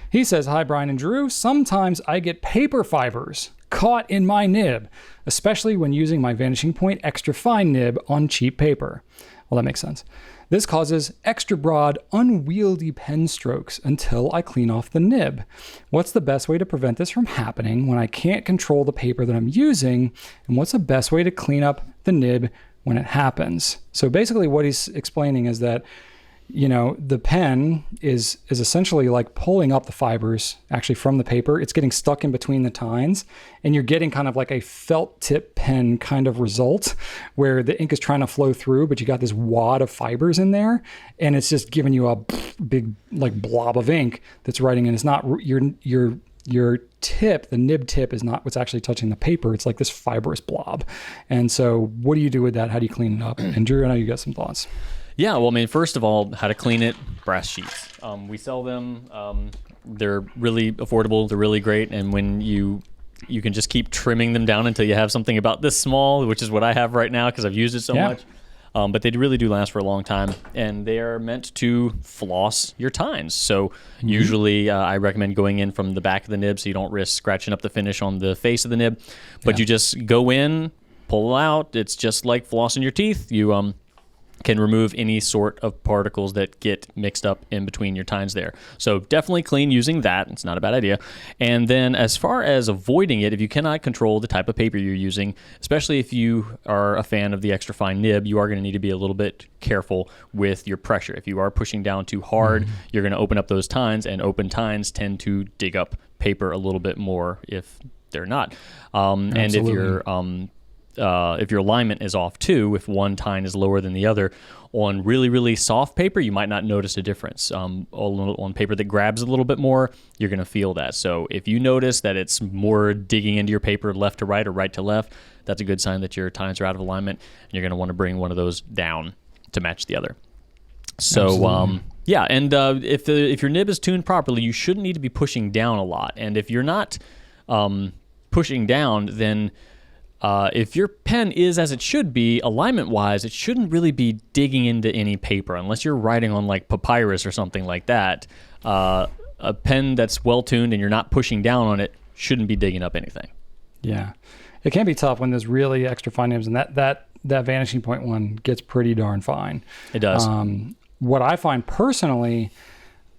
He says, "Hi, Brian and Drew. Sometimes I get paper fibers caught in my nib, especially when using my Vanishing Point extra fine nib on cheap paper." Well, that makes sense. "This causes extra broad, unwieldy pen strokes until I clean off the nib. What's the best way to prevent this from happening when I can't control the paper that I'm using? And what's the best way to clean up the nib when it happens?" So basically what he's explaining is that the pen is essentially like pulling up the fibers actually from the paper. It's getting stuck in between the tines, and you're getting kind of like a felt tip pen kind of result where the ink is trying to flow through, but you got this wad of fibers in there, and it's just giving you a big like blob of ink that's writing, and it's not your tip, the nib tip is not what's actually touching the paper. It's like this fibrous blob. And so what do you do with that? How do you clean it up? And Drew, I know you got some thoughts. Yeah, well, I mean, first of all, how to clean it, brass sheets. We sell them. They're really affordable. They're really great. And when you can just keep trimming them down until you have something about this small, which is what I have right now because I've used it so much. But they really do last for a long time. And they are meant to floss your tines. So usually I recommend going in from the back of the nib so you don't risk scratching up the finish on the face of the nib. But you just go in, pull out. It's just like flossing your teeth. You can remove any sort of particles that get mixed up in between your tines there. So definitely clean using that. It's not a bad idea. And then as far as avoiding it, if you cannot control the type of paper you're using, especially if you are a fan of the extra fine nib, you are going to need to be a little bit careful with your pressure. If you are pushing down too hard, you're going to open up those tines, and open tines tend to dig up paper a little bit more if they're not. And if your alignment is off too, if one tine is lower than the other, on really, really soft paper, you might not notice a difference. On paper that grabs a little bit more, you're going to feel that. So if you notice that it's more digging into your paper left to right or right to left, that's a good sign that your tines are out of alignment, and you're going to want to bring one of those down to match the other. So, if your nib is tuned properly, you shouldn't need to be pushing down a lot. And if you're not pushing down, then if your pen is as it should be, alignment-wise, it shouldn't really be digging into any paper unless you're writing on like papyrus or something like that. A pen that's well-tuned and you're not pushing down on it shouldn't be digging up anything. Yeah. It can be tough when there's really extra fine nibs, and that Vanishing Point one gets pretty darn fine. It does. What I find personally,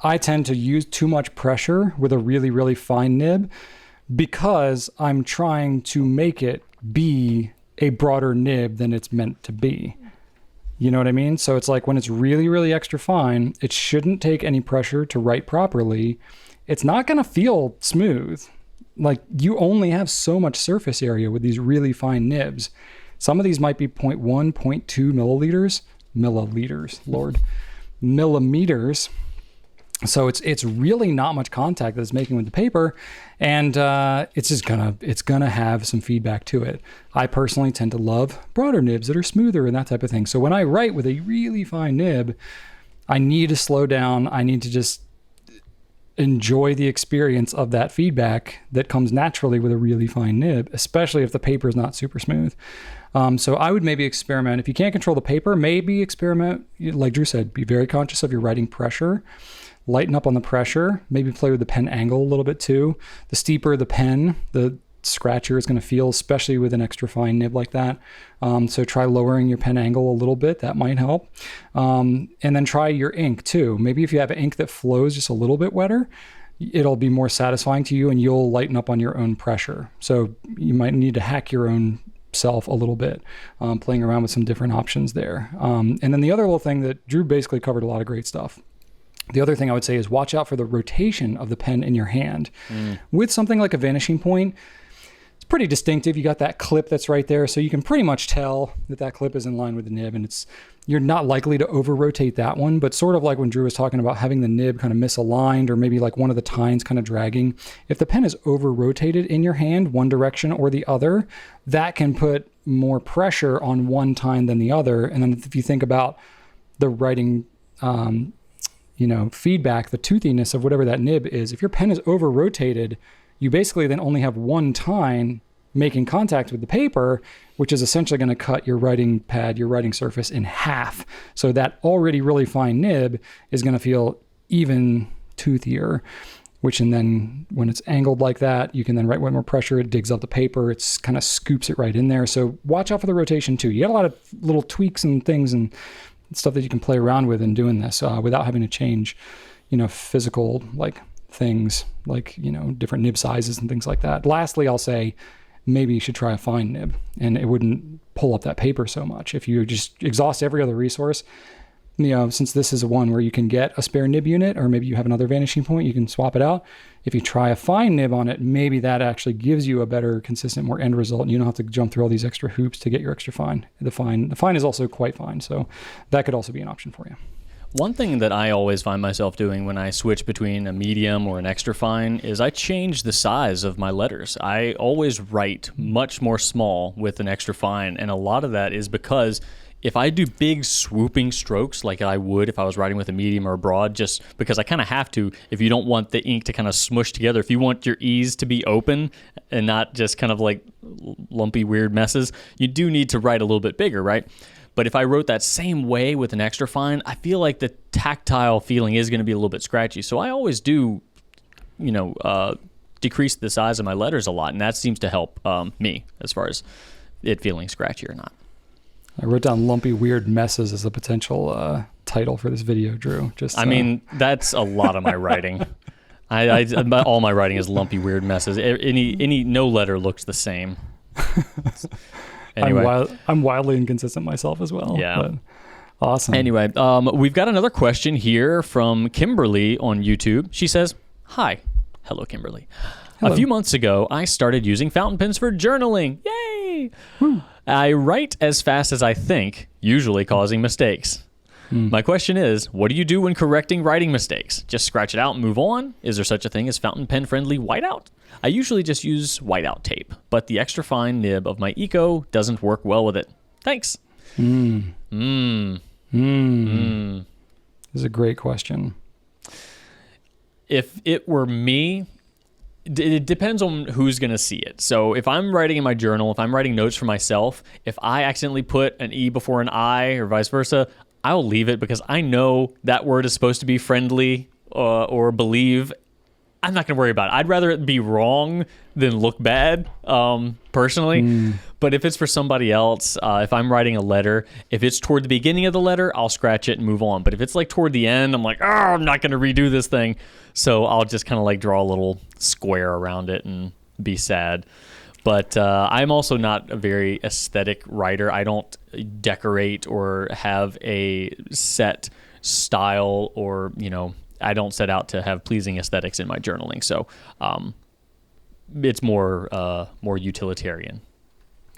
I tend to use too much pressure with a really, really fine nib because I'm trying to make it be a broader nib than it's meant to be. You know what I mean? So it's like when it's really, really extra fine, it shouldn't take any pressure to write properly. It's not going to feel smooth. Like you only have so much surface area with these really fine nibs. Some of these might be 0.1, 0.2 millimeters. So it's really not much contact that it's making with the paper, and it's gonna have some feedback to it. I personally tend to love broader nibs that are smoother and that type of thing. So when I write with a really fine nib, I need to slow down. I need to just enjoy the experience of that feedback that comes naturally with a really fine nib, especially if the paper is not super smooth. So I would maybe experiment. If you can't control the paper, maybe experiment. Like Drew said, be very conscious of your writing pressure. Lighten up on the pressure. Maybe play with the pen angle a little bit too. The steeper the pen, the scratchier it's going to feel, especially with an extra fine nib like that. So try lowering your pen angle a little bit. That might help. And then try your ink too. Maybe if you have an ink that flows just a little bit wetter, it'll be more satisfying to you and you'll lighten up on your own pressure. So you might need to hack your own self a little bit, playing around with some different options there. And then the other little thing that Drew basically covered a lot of great stuff. The other thing I would say is watch out for the rotation of the pen in your hand. With something like a vanishing point, it's pretty distinctive. You got that clip that's right there, so you can pretty much tell that that clip is in line with the nib, and you're not likely to over-rotate that one, but sort of like when Drew was talking about having the nib kind of misaligned or maybe like one of the tines kind of dragging. If the pen is over-rotated in your hand, one direction or the other, that can put more pressure on one tine than the other. And then if you think about the writing feedback, the toothiness of whatever that nib is, if your pen is over-rotated, you basically then only have one tine making contact with the paper, which is essentially going to cut your writing pad, your writing surface in half. So that already really fine nib is going to feel even toothier, and then when it's angled like that, you can then write with more pressure. It digs up the paper. It's kind of scoops it right in there. So watch out for the rotation too. You got a lot of little tweaks and things and stuff that you can play around with in doing this without having to change, physical things like, different nib sizes and things like that. Lastly, I'll say maybe you should try a fine nib and it wouldn't pull up that paper so much. If you just exhaust every other resource, since this is one where you can get a spare nib unit, or maybe you have another vanishing point, you can swap it out. If you try a fine nib on it, maybe that actually gives you a better, consistent, more end result, and you don't have to jump through all these extra hoops to get your extra fine. The fine is also quite fine, so that could also be an option for you. One thing that I always find myself doing when I switch between a medium or an extra fine is I change the size of my letters. I always write much more small with an extra fine, and a lot of that is because if I do big swooping strokes like I would if I was writing with a medium or a broad, just because I kind of have to, if you don't want the ink to kind of smush together, if you want your E's to be open and not just kind of like lumpy, weird messes, you do need to write a little bit bigger, right? But if I wrote that same way with an extra fine, I feel like the tactile feeling is going to be a little bit scratchy. So I always do, decrease the size of my letters a lot, and that seems to help me as far as it feeling scratchy or not. I wrote down lumpy, weird messes as a potential title for this video, Drew. That's a lot of my writing. All my writing is lumpy, weird messes. No letter looks the same. Anyway. I'm wildly inconsistent myself as well. Yeah. But awesome. Anyway, we've got another question here from Kimberly on YouTube. She says, "Hi." Hello, Kimberly. Hello. A few months ago, I started using fountain pens for journaling. Yay! Woo. I write as fast as I think, usually causing mistakes. My question is, what do you do when correcting writing mistakes? Just scratch it out and move on? Is there such a thing as fountain pen friendly whiteout? I usually just use whiteout tape, but the extra fine nib of my Eco doesn't work well with it. Thanks. This is a great question. If it were me, it depends on who's going to see it. So if I'm writing in my journal, if I'm writing notes for myself, if I accidentally put an E before an I or vice versa, I'll leave it because I know that word is supposed to be friendly or believe. I'm not going to worry about it. I'd rather it be wrong than look bad, personally. But if it's for somebody else, if I'm writing a letter, if it's toward the beginning of the letter, I'll scratch it and move on. But if it's like toward the end, I'm like, I'm not going to redo this thing. So I'll just kind of like draw a little square around it and be sad. But I'm also not a very aesthetic writer. I don't decorate or have a set style or, I don't set out to have pleasing aesthetics in my journaling. So it's more utilitarian.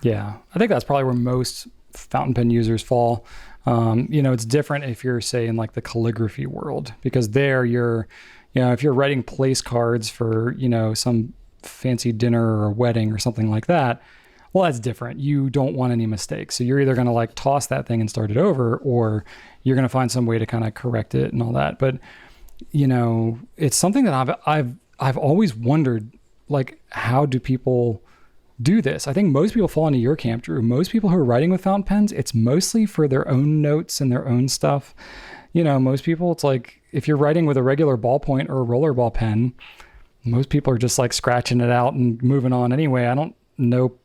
Yeah, I think that's probably where most fountain pen users fall. It's different if you're, say, in like the calligraphy world, because there you're, if you're writing place cards for, some fancy dinner or a wedding or something like that, well, that's different. You don't want any mistakes. So you're either going to like toss that thing and start it over, or you're going to find some way to kind of correct it and all that. But it's something that I've always wondered, like, how do people do this? I think most people fall into your camp, Drew. Most people who are writing with fountain pens, it's mostly for their own notes and their own stuff. Most people, it's like, if you're writing with a regular ballpoint or a rollerball pen, most people are just like scratching it out and moving on anyway. I don't know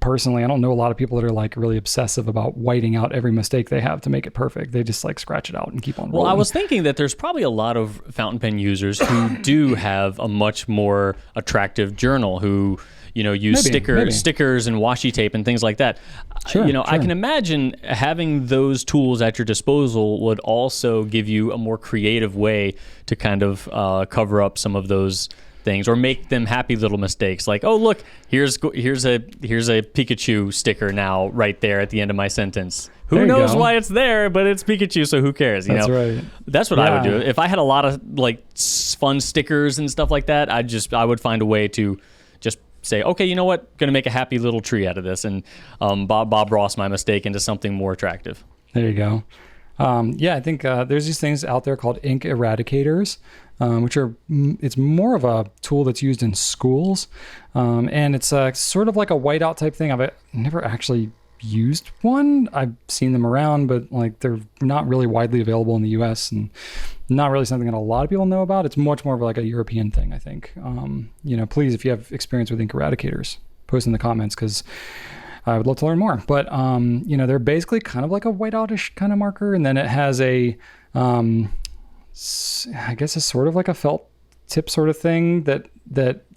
a lot of people that are like really obsessive about whiting out every mistake they have to make it perfect. They just like scratch it out and keep on rolling. Well, I was thinking that there's probably a lot of fountain pen users who do have a much more attractive journal, who use stickers and washi tape and things like that. Sure. I can imagine having those tools at your disposal would also give you a more creative way to kind of cover up some of those things, or make them happy little mistakes. Like, oh look, here's a Pikachu sticker now right there at the end of my sentence. Who knows why it's there, but it's Pikachu, so who cares? That's right. That's what I would do. If I had a lot of like fun stickers and stuff like that, I would find a way to just say, okay, you know what? Going to make a happy little tree out of this, and Bob Ross my mistake into something more attractive. There you go. I think there's these things out there called ink eradicators, which it's more of a tool that's used in schools, and it's sort of like a whiteout type thing. I've never actually used one. I've seen them around, but like they're not really widely available in the US and not really something that a lot of people know about. It's much more of like a European thing, I think. Please, if you have experience with ink eradicators, post in the comments, because I would love to learn more. But they're basically kind of like a whiteoutish kind of marker, and then it has I guess it's sort of like a felt tip sort of thing that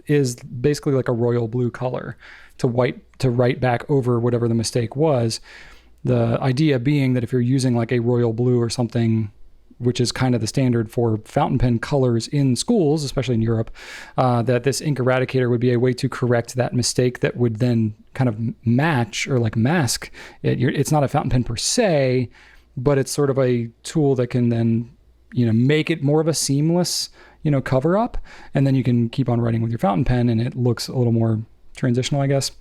is basically like a royal blue color to write back over whatever the mistake was. The idea being that if you're using like a royal blue or something, which is kind of the standard for fountain pen colors in schools, especially in Europe, that this ink eradicator would be a way to correct that mistake that would then kind of match or like mask it. It's not a fountain pen per se, but it's sort of a tool that can then, make it more of a seamless, cover up. And then you can keep on writing with your fountain pen and it looks a little more transitional, I guess.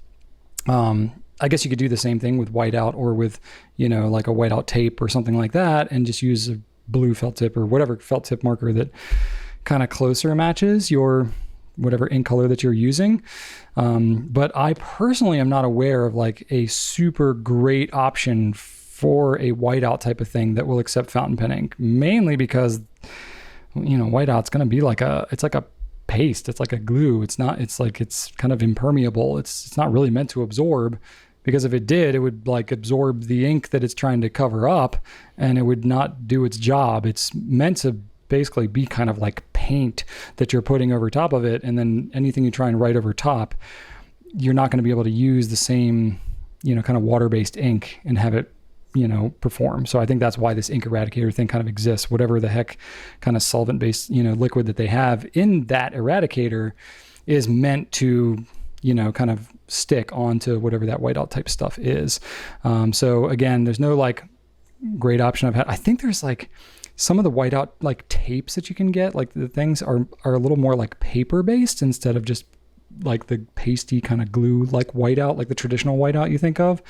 I guess you could do the same thing with whiteout, or with, like a whiteout tape or something like that, and just use a blue felt tip or whatever felt tip marker that kind of closer matches your whatever ink color that you're using. But I personally am not aware of like a super great option for a whiteout type of thing that will accept fountain pen ink, mainly because, whiteout's going to be it's like a paste. It's like a glue. It's kind of impermeable. It's not really meant to absorb, because if it did, it would like absorb the ink that it's trying to cover up, and it would not do its job. It's meant to basically be kind of like paint that you're putting over top of it. And then anything you try and write over top, you're not going to be able to use the same, kind of water-based ink and have it, perform. So I think that's why this ink eradicator thing kind of exists. Whatever the heck kind of solvent-based, liquid that they have in that eradicator is meant to, kind of stick onto whatever that whiteout type stuff is. So again, there's no like great option I've had. I think there's like some of the whiteout like tapes that you can get, like the things are a little more like paper based instead of just like the pasty kind of glue like whiteout, like the traditional whiteout you think of.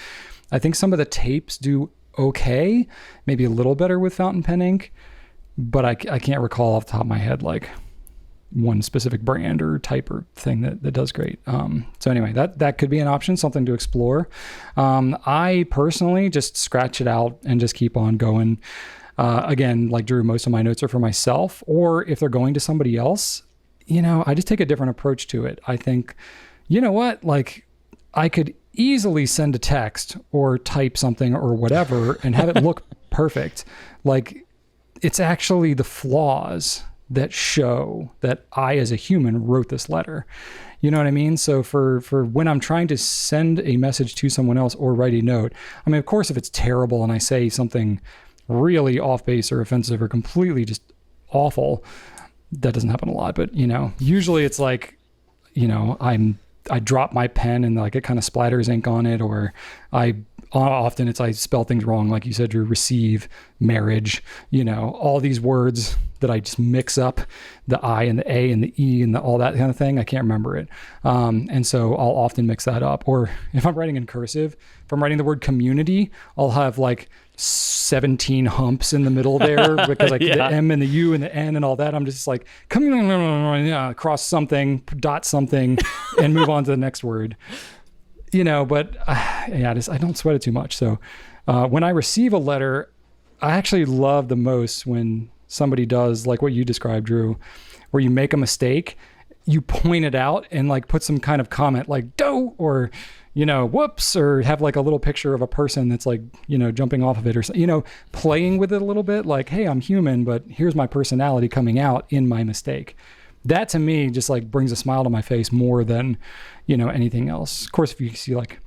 I think some of the tapes do okay, maybe a little better with fountain pen ink, but I can't recall off the top of my head like one specific brand or type or thing that does great. So anyway, that could be an option, something to explore. I personally just scratch it out and just keep on going. Again, like Drew, most of my notes are for myself, or if they're going to somebody else, I just take a different approach to it. I think, like I could easily send a text or type something or whatever and have it look perfect. Like it's actually the flaws that show that I, as a human, wrote this letter. You know what I mean? So for when I'm trying to send a message to someone else or write a note, I mean, of course, if it's terrible and I say something really off base or offensive or completely just awful, that doesn't happen a lot. But, usually it's like, I drop my pen and like it kind of splatters ink on it, or I often it's I spell things wrong, like you said, to receive, marriage, all these words that I just mix up, the I and the A and the E and all that kind of thing. I can't remember it. And so I'll often mix that up. Or if I'm writing in cursive, if I'm writing the word community, I'll have like 17 humps in the middle there because like the M and the U and the N and all that. I'm just like, cross something, dot something, and move on to the next word. But I don't sweat it too much. So when I receive a letter, I actually love the most when somebody does like what you described, Drew, where you make a mistake, you point it out and like put some kind of comment like "doh" or whoops, or have like a little picture of a person that's like jumping off of it, or playing with it a little bit, like, hey, I'm human, but here's my personality coming out in my mistake. That to me just like brings a smile to my face more than anything else. Of course, if you see like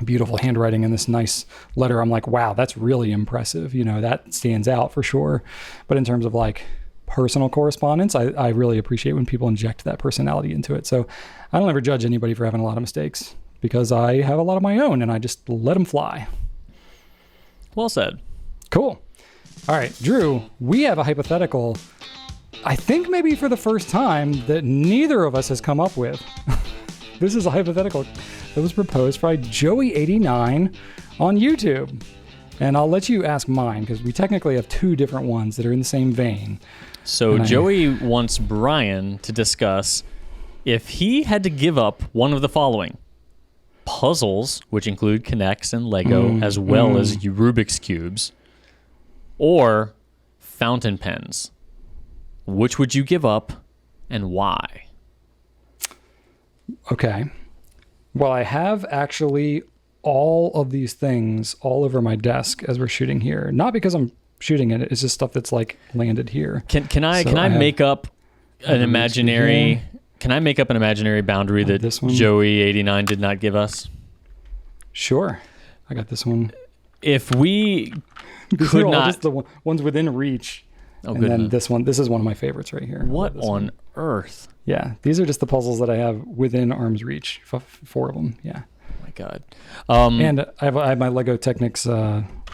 beautiful handwriting in this nice letter, I'm like, wow, that's really impressive. That stands out for sure. But in terms of like personal correspondence, I really appreciate when people inject that personality into it. So I don't ever judge anybody for having a lot of mistakes, because I have a lot of my own and I just let them fly. Well said. Cool. All right, Drew, we have a hypothetical, I think maybe for the first time, that neither of us has come up with. This is a hypothetical that was proposed by Joey89 on YouTube. And I'll let you ask mine, because we technically have two different ones that are in the same vein. So Joey wants Brian to discuss if he had to give up one of the following: puzzles, which include Connects and Lego, as well as Rubik's Cubes, or fountain pens. Which would you give up and why? Okay. Well, I have actually all of these things all over my desk as we're shooting here. Not because I'm shooting it. It's just stuff that's like landed here. Can I make up an imaginary... Can I make up an imaginary boundary that Joey89 did not give us? Sure. I got this one. If we could not... just the ones within reach. Oh, and then this one. This is one of my favorites right here. What on earth? Yeah. These are just the puzzles that I have within arm's reach. 4 of them. Yeah. Oh my God. And I have my Lego Technics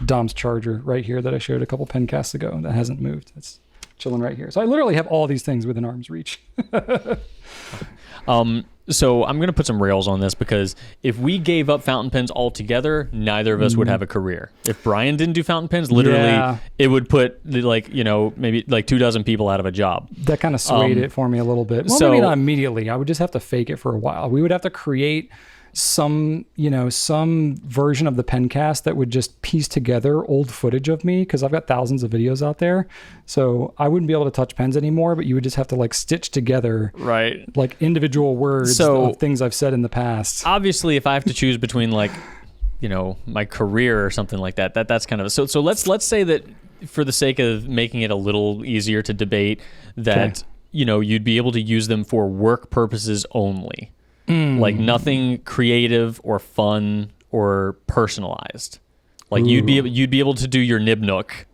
Dom's charger right here that I showed a couple pen casts ago that hasn't moved. It's chilling right here. So I literally have all these things within arm's reach. So I'm going to put some rails on this, because if we gave up fountain pens altogether, neither of us would have a career. If Brian didn't do fountain pens, literally it would put like, maybe like 24 people out of a job. That kind of swayed it for me a little bit. Well, maybe not immediately. I would just have to fake it for a while. We would have to create some version of the Pencast that would just piece together old footage of me, because I've got thousands of videos out there. So I wouldn't be able to touch pens anymore, but you would just have to like stitch together like individual words of things I've said in the past. Obviously, if I have to choose between like, my career or something like that's kind of so let's say that for the sake of making it a little easier to debate, that you'd be able to use them for work purposes only. Like nothing creative or fun or personalized. Like you'd be able to do your Nibnook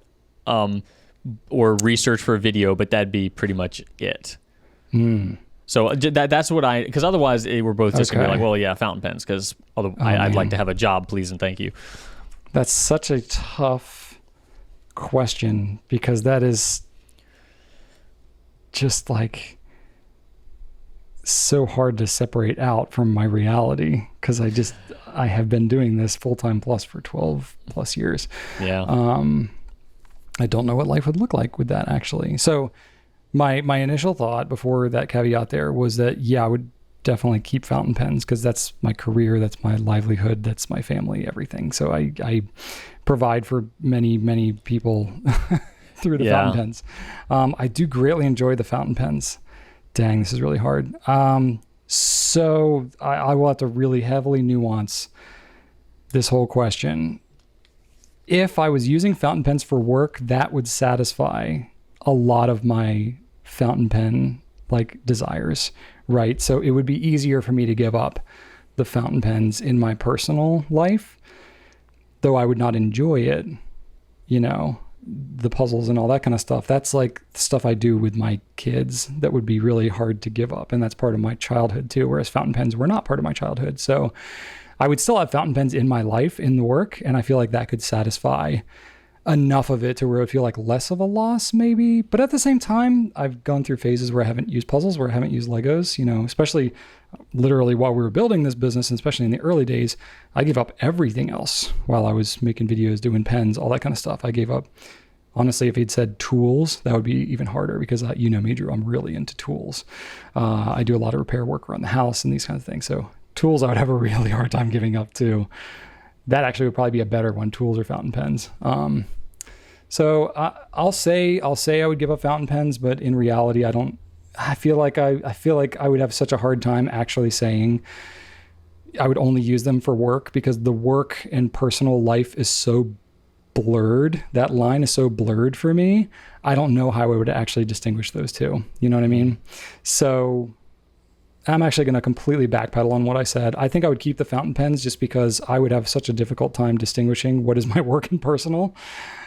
or research for a video, but that'd be pretty much it. So that's what because otherwise we're both just gonna be like, well, yeah, fountain pens, because I'd like to have a job, please and thank you. That's such a tough question, because that is just like so hard to separate out from my reality, because I have been doing this full-time plus for 12 plus years. Yeah. I don't know what life would look like with that, actually. So my initial thought before that caveat there was that, I would definitely keep fountain pens, because that's my career, that's my livelihood, that's my family, everything. So I provide for many, many people through the fountain pens. I do greatly enjoy the fountain pens. Dang, this is really hard. So I will have to really heavily nuance this whole question. If I was using fountain pens for work, that would satisfy a lot of my fountain pen like desires, right? So it would be easier for me to give up the fountain pens in my personal life, though I would not enjoy it, the puzzles and all that kind of stuff. That's like stuff I do with my kids that would be really hard to give up. And that's part of my childhood too, whereas fountain pens were not part of my childhood. So I would still have fountain pens in my life, in the work, and I feel like that could satisfy enough of it to where it would feel like less of a loss maybe. But at the same time, I've gone through phases where I haven't used puzzles, where I haven't used Legos, especially literally while we were building this business, and especially in the early days, I gave up everything else while I was making videos, doing pens, all that kind of stuff. I gave up. Honestly, if he'd said tools, that would be even harder because me, Drew, I'm really into tools. I do a lot of repair work around the house and these kinds of things. So tools I would have a really hard time giving up too. That actually would probably be a better one, tools or fountain pens. So I'll say I would give up fountain pens, but in reality, I feel like I would have such a hard time actually saying I would only use them for work, because the work and personal life is so blurred. That line is so blurred for me. I don't know how I would actually distinguish those two. You know what I mean? So I'm actually going to completely backpedal on what I said. I think I would keep the fountain pens just because I would have such a difficult time distinguishing what is my work and personal.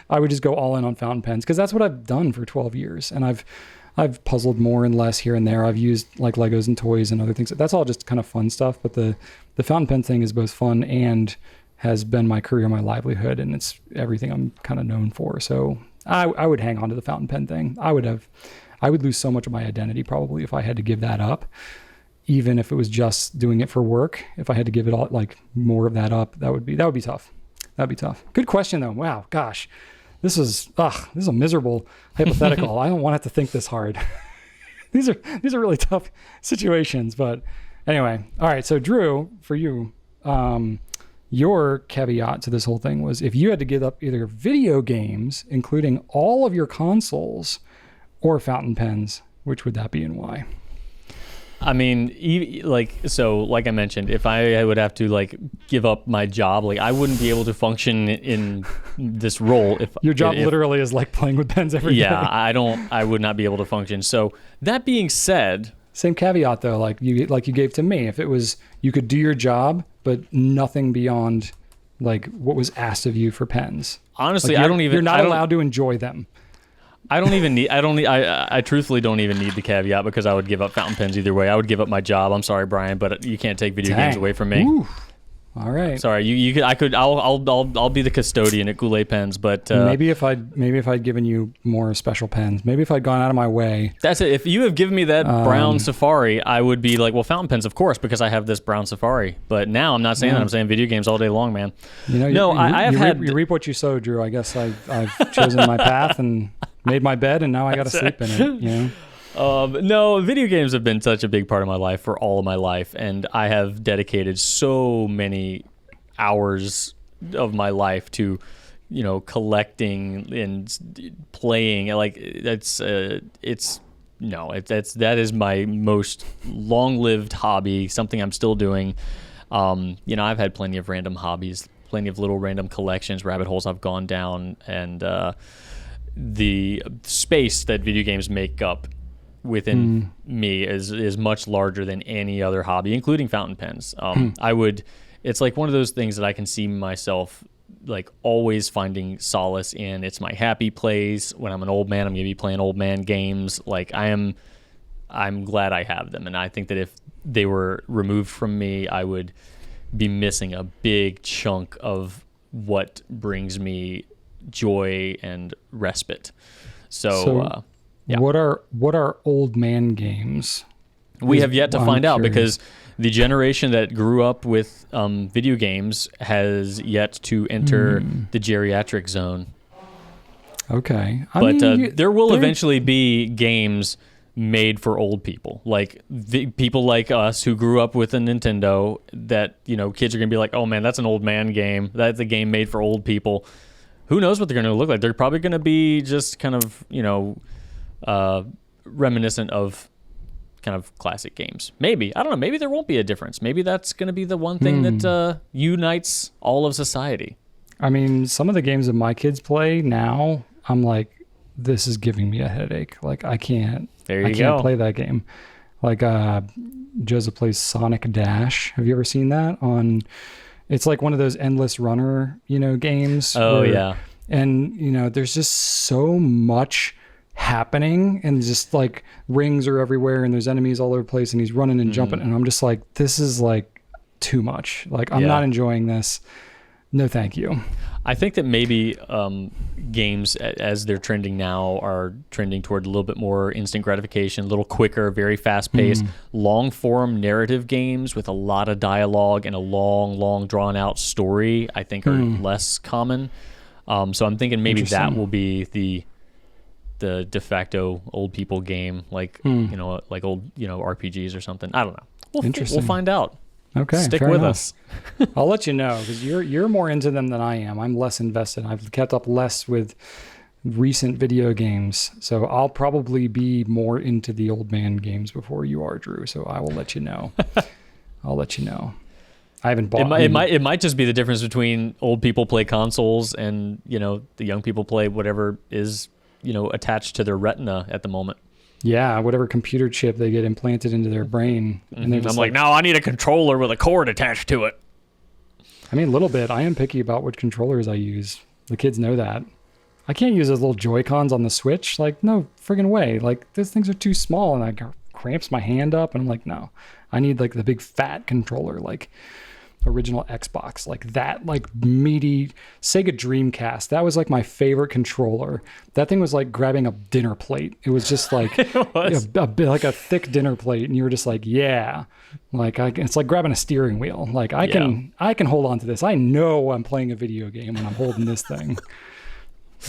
I would just go all in on fountain pens because that's what I've done for 12 years. And I've puzzled more and less here and there. I've used like Legos and toys and other things. That's all just kind of fun stuff. But the fountain pen thing is both fun and has been my career, my livelihood, and it's everything I'm kind of known for. So I would hang on to the fountain pen thing. I would lose so much of my identity probably if I had to give that up. Even if it was just doing it for work, if I had to give it all, like more of that up, that would be tough. That'd be tough. Good question though. Wow, gosh, this is a miserable hypothetical. I don't want to have to think this hard. These are really tough situations. But anyway, all right. So Drew, for you, your caveat to this whole thing was if you had to give up either video games, including all of your consoles, or fountain pens, which would that be and why? I mean, like I mentioned, if I would have to like give up my job, like I wouldn't be able to function in this role. If your job literally is like playing with pens every day. Yeah, I would not be able to function. So that being said, same caveat though, like you gave to me. If it was, you could do your job, but nothing beyond like what was asked of you for pens. Honestly, like you're not allowed to enjoy them. I truthfully don't even need the caveat because I would give up fountain pens either way. I would give up my job. I'm sorry, Brian, but you can't take video games away from me. Ooh. All right. Sorry, I'll be the custodian at Goulet Pens, but maybe if I'd given you more special pens, maybe if I'd gone out of my way. That's it. If you have given me that brown Safari, I would be like, well, fountain pens, of course, because I have this brown Safari. But now I'm not saying that. I'm saying video games all day long, man. You reap what you sow, Drew. I guess I've chosen my path and made my bed, and now I got to sleep in it. You know. No, video games have been such a big part of my life for all of my life, and I have dedicated so many hours of my life to, collecting and playing. Like that is my most long-lived hobby, something I'm still doing. I've had plenty of random hobbies, plenty of little random collections, rabbit holes I've gone down, and the space that video games make up within me is much larger than any other hobby, including fountain pens. It's like one of those things that I can see myself like always finding solace in. It's my happy place. When I'm an old man, I'm going to be playing old man games. Like I'm glad I have them. And I think that if they were removed from me, I would be missing a big chunk of what brings me joy and respite. So yeah. What are old man games? We have yet to find out because the generation that grew up with video games has yet to enter the geriatric zone. Okay. There will eventually be games made for old people, like people like us who grew up with a Nintendo that, kids are going to be like, oh man, that's an old man game. That's a game made for old people. Who knows what they're going to look like? They're probably going to be just kind of, reminiscent of kind of classic games. Maybe. I don't know. Maybe there won't be a difference. Maybe that's going to be the one thing that unites all of society. I mean, some of the games that my kids play now, I'm like, this is giving me a headache. Like, I can't play that game. Like, Joseph plays Sonic Dash. Have you ever seen that on... It's like one of those endless runner, games. Oh, yeah. And, there's just so much happening and just like rings are everywhere and there's enemies all over the place and he's running and jumping. And I'm just like, this is like, too much. Like, I'm not enjoying this. No, thank you. I think that maybe games, as they're trending now, are trending toward a little bit more instant gratification, a little quicker, very fast-paced, long-form narrative games with a lot of dialogue and a long, drawn-out story, I think, are less common. So I'm thinking maybe that will be the de facto old people game, like like old RPGs or something. I don't know. We'll find out. Okay, stick with enough. us. I'll let you know, because you're more into them than I am. I'm less invested. I've kept up less with recent video games, so I'll probably be more into the old man games before you are, Drew. So I will let you know. I'll let you know. I haven't bought. It might just be the difference between old people play consoles and the young people play whatever is attached to their retina at the moment. Yeah, whatever computer chip they get implanted into their brain. And they're just I'm like, no, I need a controller with a cord attached to it. I mean, a little bit. I am picky about what controllers I use. The kids know that. I can't use those little Joy-Cons on the Switch. Like, no friggin' way. Like, those things are too small, and I cramps my hand up, and I'm like, no. I need, like, the big fat controller, like original Xbox, like that, like meaty Sega Dreamcast. That was like my favorite controller. That thing was like grabbing a dinner plate. It was just like like a thick dinner plate, and you were just like, yeah, like it's like grabbing a steering wheel. Like I can hold on to this. I know I'm playing a video game when I'm holding this thing.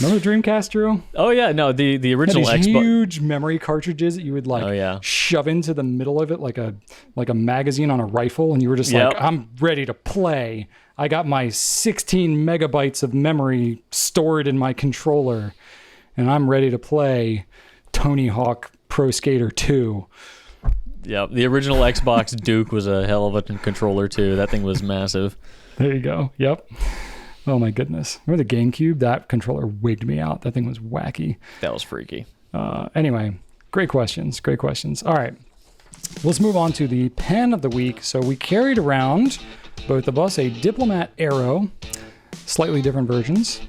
Remember the Dreamcast, Drew? Oh yeah, no, the original Xbox. Huge memory cartridges that you would like shove into the middle of it like a magazine on a rifle, and you were just like, I'm ready to play. I got my 16 megabytes of memory stored in my controller, and I'm ready to play Tony Hawk Pro Skater 2. Yep, the original Xbox Duke was a hell of a controller too. That thing was massive. There you go. Yep. Oh my goodness. Remember the GameCube? That controller wigged me out. That thing was wacky. That was freaky. Anyway, great questions. All right. Let's move on to the pen of the week. So we carried around, both of us, a Diplomat Aero, slightly different versions.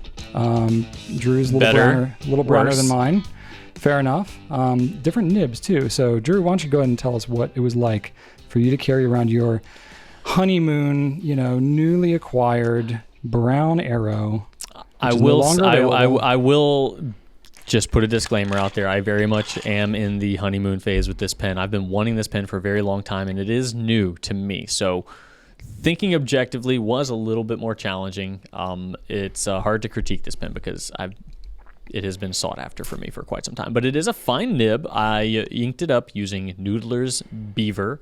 Drew's a little browner than mine. Fair enough. Different nibs too. So Drew, why don't you go ahead and tell us what it was like for you to carry around your honeymoon, newly acquired brown arrow. I will just put a disclaimer out there. I very much am in the honeymoon phase with this pen. I've been wanting this pen for a very long time, and it is new to me. So thinking objectively was a little bit more challenging. It's hard to critique this pen because it has been sought after for me for quite some time. But it is a fine nib. I inked it up using Noodler's Beaver.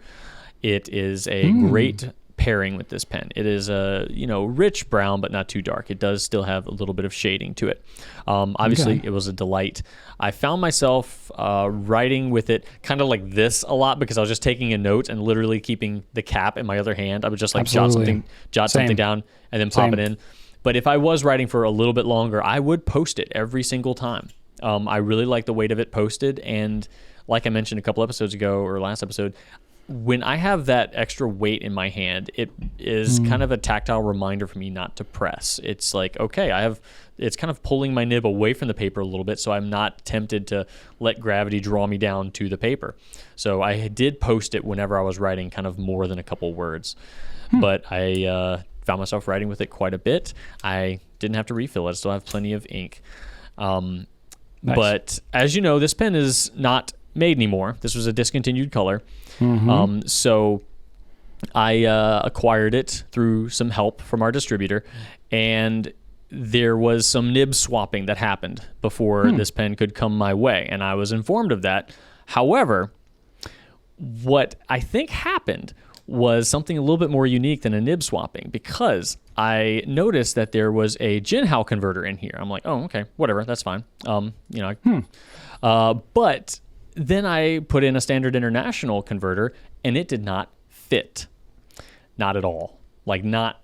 It is a great pairing with this pen. It is a rich brown, but not too dark. It does still have a little bit of shading to it. Obviously, It was a delight. I found myself writing with it kind of like this a lot because I was just taking a note and literally keeping the cap in my other hand. I would just like jot something down and then pop it in. But if I was writing for a little bit longer, I would post it every single time. I really like the weight of it posted, and like I mentioned a couple episodes ago or last episode, when I have that extra weight in my hand, it is kind of a tactile reminder for me not to press. It's like, okay, it's kind of pulling my nib away from the paper a little bit, so I'm not tempted to let gravity draw me down to the paper. So I did post it whenever I was writing kind of more than a couple words. But I found myself writing with it quite a bit. I didn't have to refill it. I still have plenty of ink. Nice. But as you know, this pen is not made anymore. This was a discontinued color. So I acquired it through some help from our distributor, and there was some nib swapping that happened before this pen could come my way, and I was informed of that. However, what I think happened was something a little bit more unique than a nib swapping, because I noticed that there was a Jinhao converter in here. I'm like, oh, okay, whatever, that's fine. But then I put in a standard international converter, and it did not fit. Not at all. Like, not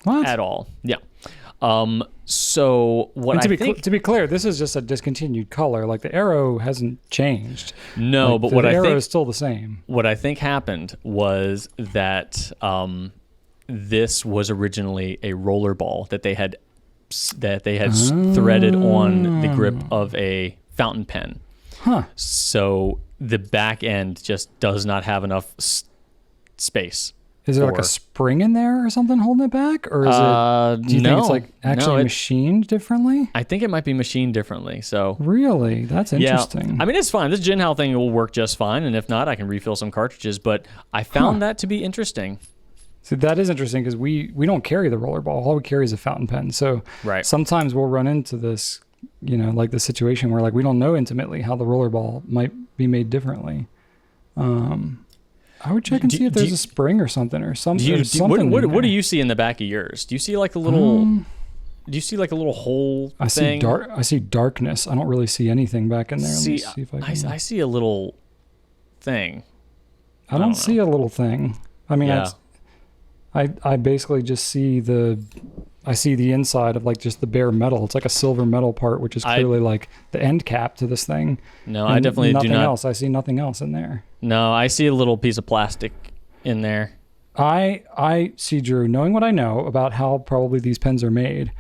at all. Yeah. So what I think... To be clear, this is just a discontinued color. Like, the arrow hasn't changed. No, like, but what I think... The arrow is still the same. What I think happened was that this was originally a roller ball that they had threaded on the grip of a fountain pen. So the back end just does not have enough space Is there like a spring in there or something holding it back? Or is it, do you think it's like actually machined differently? I think it might be machined differently. So really? That's interesting. Yeah. I mean, it's fine. This Jinhao thing will work just fine. And if not, I can refill some cartridges. But I found that to be interesting. So that is interesting because we don't carry the rollerball. All we carry is a fountain pen. So sometimes we'll run into this, like the situation where like we don't know intimately how the rollerball might be made differently. I would check and see if there's a spring or something What do you see in the back of yours? Do you see like a little? Do you see like a little hole thing? I see darkness. I don't really see anything back in there. Let me see if I see a little thing. I don't see a little thing. I mean, I basically just see I see the inside of like just the bare metal. It's like a silver metal part, which is clearly like the end cap to this thing. No, I definitely do not. Nothing else. I see nothing else in there. No, I see a little piece of plastic in there. I see, Drew, knowing what I know about how probably these pens are made,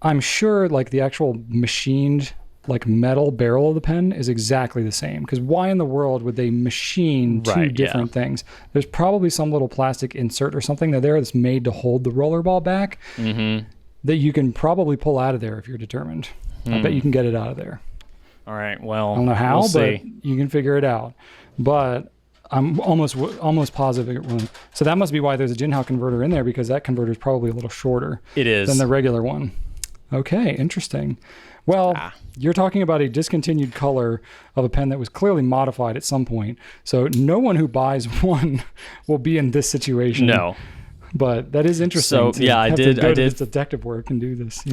I'm sure like the actual machined like metal barrel of the pen is exactly the same. Because why in the world would they machine two different things? There's probably some little plastic insert or something that's made to hold the rollerball back that you can probably pull out of there if you're determined. I bet you can get it out of there. All right. Well, I don't know how, but you can figure it out. But I'm almost positive it won't. So that must be why there's a Jinhao converter in there, because that converter is probably a little shorter than the regular one. Okay, interesting. Well, you're talking about a discontinued color of a pen that was clearly modified at some point. So no one who buys one will be in this situation. No. But that is interesting. So, I did this detective work and do this,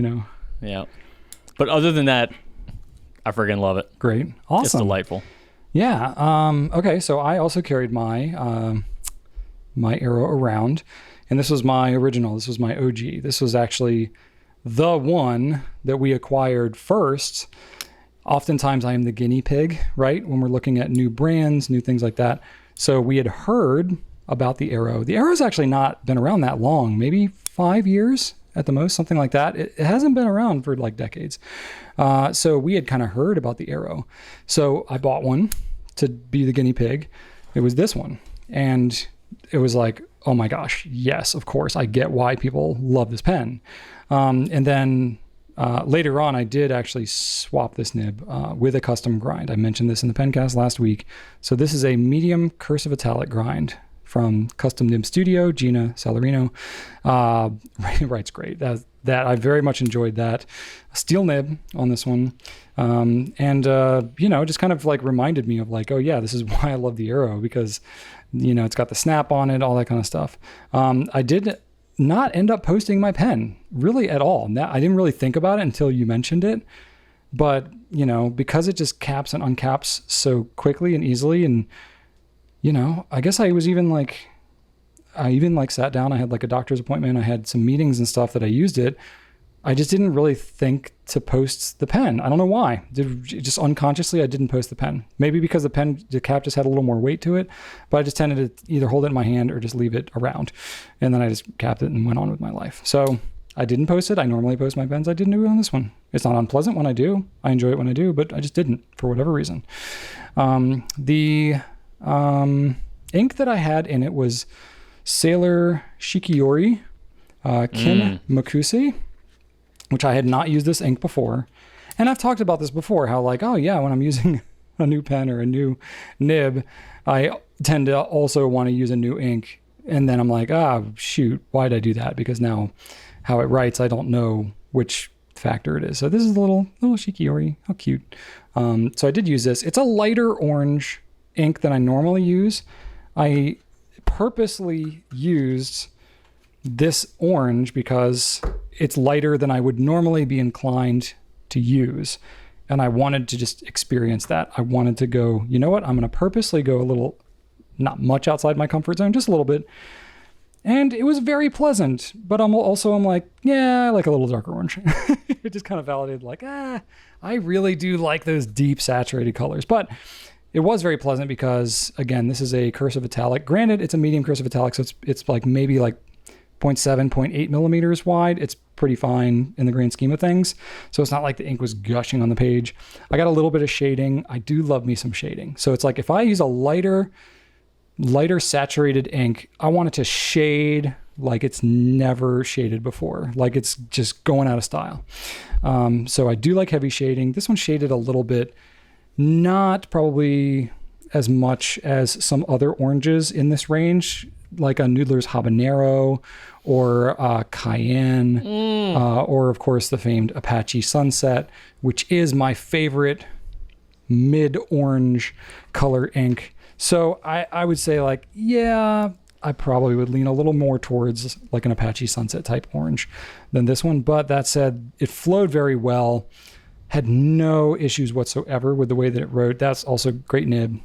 Yeah. But other than that, I friggin' love it. Great. Awesome. It's delightful. Yeah. Okay, so I also carried my my Aero around, and this was my original. This was my OG. This was actually the one that we acquired first. Oftentimes I am the guinea pig, right? When we're looking at new brands, new things like that. So we had heard about the Aero. The Aero's actually not been around that long, maybe 5 years at the most, something like that. It hasn't been around for like decades. So we had kind of heard about the Aero. So I bought one to be the guinea pig. It was this one. And it was like, oh my gosh, yes, of course. I get why people love this pen. And then later on, I did actually swap this nib with a custom grind. I mentioned this in the Pencast last week. So this is a medium cursive italic grind from Custom Nib Studio, Gina Salarino. Writes great. That I very much enjoyed that. A steel nib on this one. Just kind of like reminded me of like, oh yeah, this is why I love the Aero, because, it's got the snap on it, all that kind of stuff. I did not end up posting my pen really at all. I didn't really think about it until you mentioned it, but because it just caps and uncaps so quickly and easily, and I guess I even sat down, I had like a doctor's appointment, I had some meetings and stuff that I used it. I just didn't really think to post the pen. I don't know why. Just unconsciously, I didn't post the pen. Maybe because the cap just had a little more weight to it, but I just tended to either hold it in my hand or just leave it around. And then I just capped it and went on with my life. So I didn't post it. I normally post my pens. I didn't do it on this one. It's not unpleasant when I do. I enjoy it when I do, but I just didn't for whatever reason. The ink that I had in it was Sailor Shikiori Kin Makuse, which I had not used this ink before. And I've talked about this before, how like, oh yeah, when I'm using a new pen or a new nib, I tend to also want to use a new ink. And then I'm like, shoot, why'd I do that? Because now how it writes, I don't know which factor it is. So this is a little Shikiori, how cute. So I did use this. It's a lighter orange ink than I normally use. I purposely used this orange because it's lighter than I would normally be inclined to use. And I wanted to just experience that. I wanted to go, you know what? I'm going to purposely go a little, not much outside my comfort zone, just a little bit. And it was very pleasant, but I'm like, yeah, I like a little darker orange. It just kind of validated like, I really do like those deep saturated colors. But it was very pleasant because, again, this is a cursive italic. Granted, it's a medium cursive italic, so it's like maybe like 0.7, 0.8 millimeters wide. It's pretty fine in the grand scheme of things. So it's not like the ink was gushing on the page. I got a little bit of shading. I do love me some shading. So it's like if I use a lighter lighter saturated ink. I want it to shade like it's never shaded before, like it's just going out of style. So I do like heavy shading. This one shaded a little bit, not probably as much as some other oranges in this range, like a Noodler's Habanero or Cayenne, or of course the famed Apache Sunset, which is my favorite mid-orange color ink. So I would say like, yeah, I probably would lean a little more towards like an Apache Sunset type orange than this one. But that said, it flowed very well, had no issues whatsoever with the way that it wrote. That's also great nib,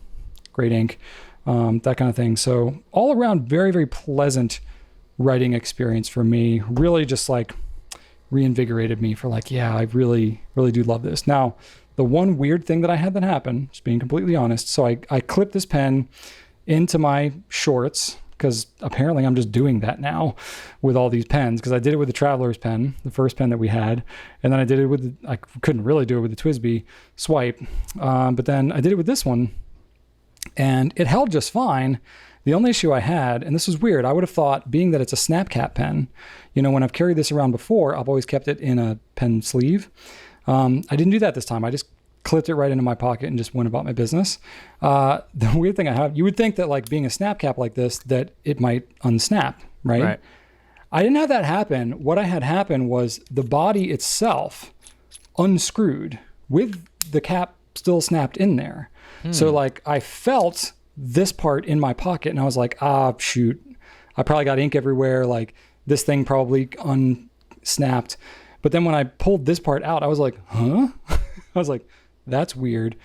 great ink, that kind of thing. So all around, very, very pleasant writing experience for me. Really just like reinvigorated me for like, yeah, I really, really do love this. Now, the one weird thing that I had that happen, just being completely honest, so I clipped this pen into my shorts, because apparently I'm just doing that now with all these pens, because I did it with the Traveler's pen, the first pen that we had, and then I did it with, I couldn't really do it with the TWSBI Swipe, but then I did it with this one, and it held just fine. The only issue I had, and this was weird, I would have thought, being that it's a snap cap pen, you know, when I've carried this around before, I've always kept it in a pen sleeve. I didn't do that this time. I just clipped it right into my pocket and just went about my business. The weird thing I have, you would think that like being a snap cap like this, that it might unsnap, right? I didn't have that happen. What I had happen was the body itself unscrewed with the cap still snapped in there. So like I felt this part in my pocket and I was like, shoot, I probably got ink everywhere. Like this thing probably unsnapped. But then when I pulled this part out, I was like, huh? I was like, that's weird.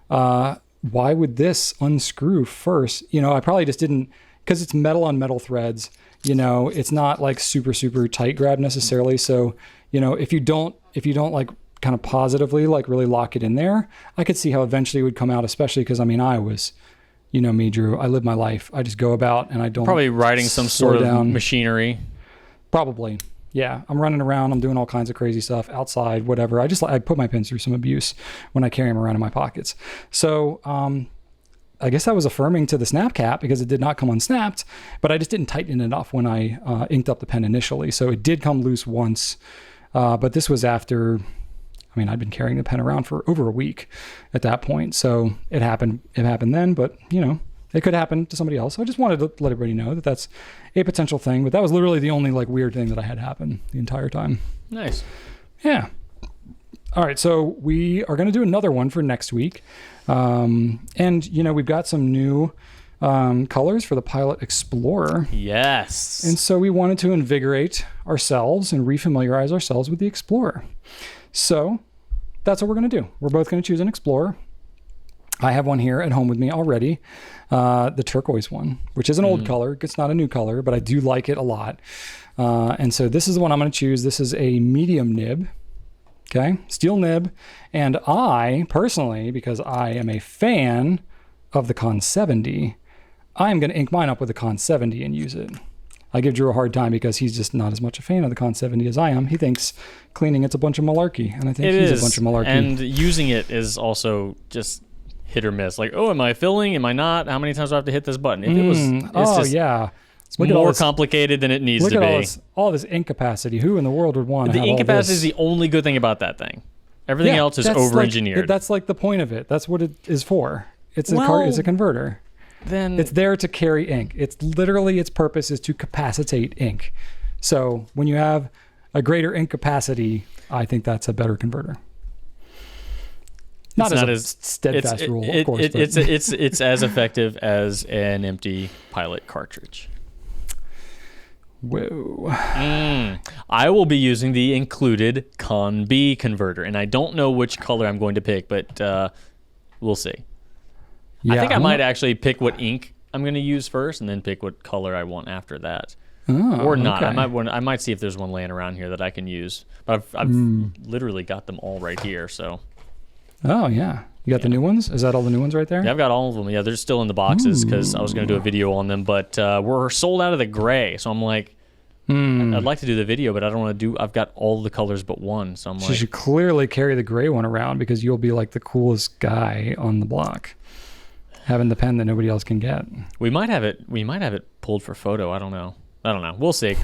Why would this unscrew first? You know, I probably just didn't, because it's metal on metal threads, you know, it's not like super, super tight grab necessarily. So, you know, if you don't like kind of positively, like really lock it in there, I could see how eventually it would come out, especially because I mean, I was, you know me, Drew, I live my life. I just go about and I don't probably riding some sort of machinery. Probably. Yeah, I'm running around. I'm doing all kinds of crazy stuff outside, whatever. I put my pens through some abuse when I carry them around in my pockets. So I guess I was affirming to the snap cap because it did not come unsnapped, but I just didn't tighten it enough when I inked up the pen initially. So it did come loose once, but this was after, I mean, I'd been carrying the pen around for over a week at that point. So it happened then, but you know, it could happen to somebody else. I just wanted to let everybody know that that's a potential thing, but that was literally the only like weird thing that I had happen the entire time. Nice. Yeah. All right. So we are going to do another one for next week. And you know, we've got some new colors for the Pilot Explorer. Yes. And so we wanted to invigorate ourselves and refamiliarize ourselves with the Explorer. So that's what we're going to do. We're both going to choose an Explorer. I have one here at home with me already, the turquoise one, which is an old color. It's not a new color, but I do like it a lot. And so this is the one I'm going to choose. This is a medium nib, okay? Steel nib. And I, personally, because I am a fan of the Con 70, I'm going to ink mine up with the Con 70 and use it. I give Drew a hard time because he's just not as much a fan of the Con 70 as I am. He thinks cleaning it's a bunch of malarkey, and I think he's a bunch of malarkey. And using it is also just hit or miss. Like, oh, am I filling? Am I not? How many times do I have to hit this button? If it was, it's more complicated than it needs to be. Look at all this ink capacity. Who in the world would want to have all this? The ink capacity is the only good thing about that thing. Everything else is over-engineered. That's like the point of it. That's what it is for. It's a converter. Then it's there to carry ink. It's literally, its purpose is to capacitate ink. So when you have a greater ink capacity, I think that's a better converter. Not as steadfast rule, of course. It's as effective as an empty Pilot cartridge. Whoa. I will be using the included Con B converter, and I don't know which color I'm going to pick, but we'll see. Yeah, I think I might actually pick what ink I'm going to use first, and then pick what color I want after that. Or not. Okay. I might see if there's one laying around here that I can use. But I've literally got them all right here. So. Oh yeah, you got the new ones? Is that all the new ones right there? Yeah, I've got all of them. Yeah, they're still in the boxes because I was going to do a video on them, but we're sold out of the gray. So I'm like, I'd like to do the video, but I don't want to do. I've got all the colors but one. So I'm like, you should clearly carry the gray one around because you'll be like the coolest guy on the block. having the pen that nobody else can get. We might have it pulled for photo. I don't know. We'll see.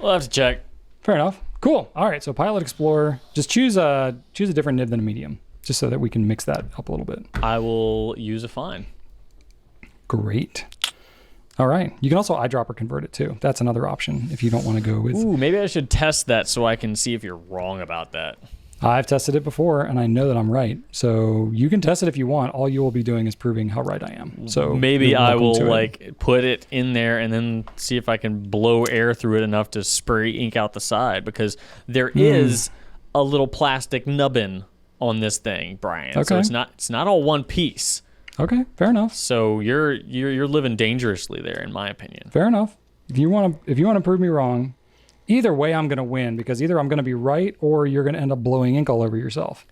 We'll have to check. Fair enough. Cool. All right. So Pilot Explorer, just choose a different nib than a medium, just so that we can mix that up a little bit. I will use a fine. Great. All right. You can also eyedropper convert it too. That's another option if you don't want to go with. Ooh, maybe I should test that so I can see if you're wrong about that. I've tested it before and I know that I'm right. So you can test it if you want. All you will be doing is proving how right I am. So maybe I will put it in there and then see if I can blow air through it enough to spray ink out the side, because there is a little plastic nubbin on this thing, Brian. Okay. So it's not all one piece. Okay, fair enough. So you're living dangerously there, in my opinion. Fair enough. If you want to prove me wrong, either way I'm going to win, because either I'm going to be right or you're going to end up blowing ink all over yourself.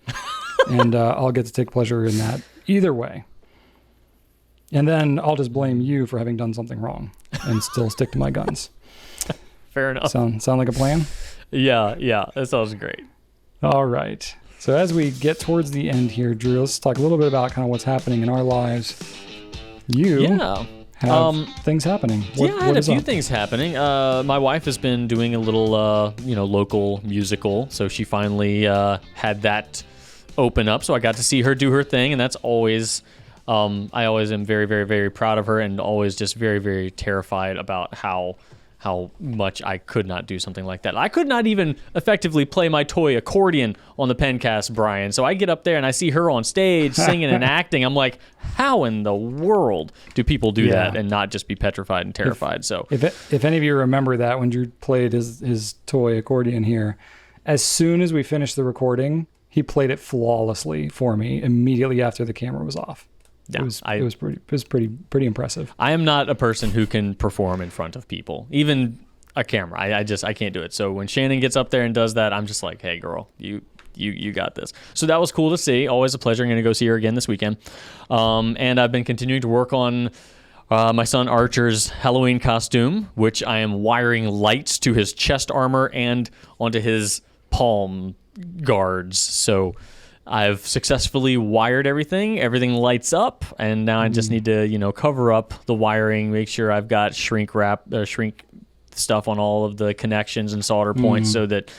And I'll get to take pleasure in that either way. And then I'll just blame you for having done something wrong and still stick to my guns. Fair enough. Sound like a plan? Yeah, that sounds great. All right. So as we get towards the end here, Drew, let's talk a little bit about kind of what's happening in our lives. You have things happening. I had a few things happening. My wife has been doing a little, local musical, so she finally had that open up. So I got to see her do her thing, and that's always, I always am very, very, very proud of her, and always just very, very terrified about how much I could not do something like that. I could not even effectively play my toy accordion on the Pencast, Brian. So I get up there and I see her on stage singing and acting. I'm like, how in the world do people do that and not just be petrified and terrified? If any of you remember that when Drew played his toy accordion here, as soon as we finished the recording, he played it flawlessly for me immediately after the camera was off. Yeah, it was pretty impressive. I am not a person who can perform in front of people, even a camera. I can't do it. So when Shannon gets up there and does that, I'm just like, hey girl, you got this. So that was cool to see. Always a pleasure. I'm going to go see her again this weekend. And I've been continuing to work on my son Archer's Halloween costume, which I am wiring lights to his chest armor and onto his palm guards. So I've successfully wired everything. Everything lights up, and now I just need to, cover up the wiring, make sure I've got shrink stuff on all of the connections and solder points so that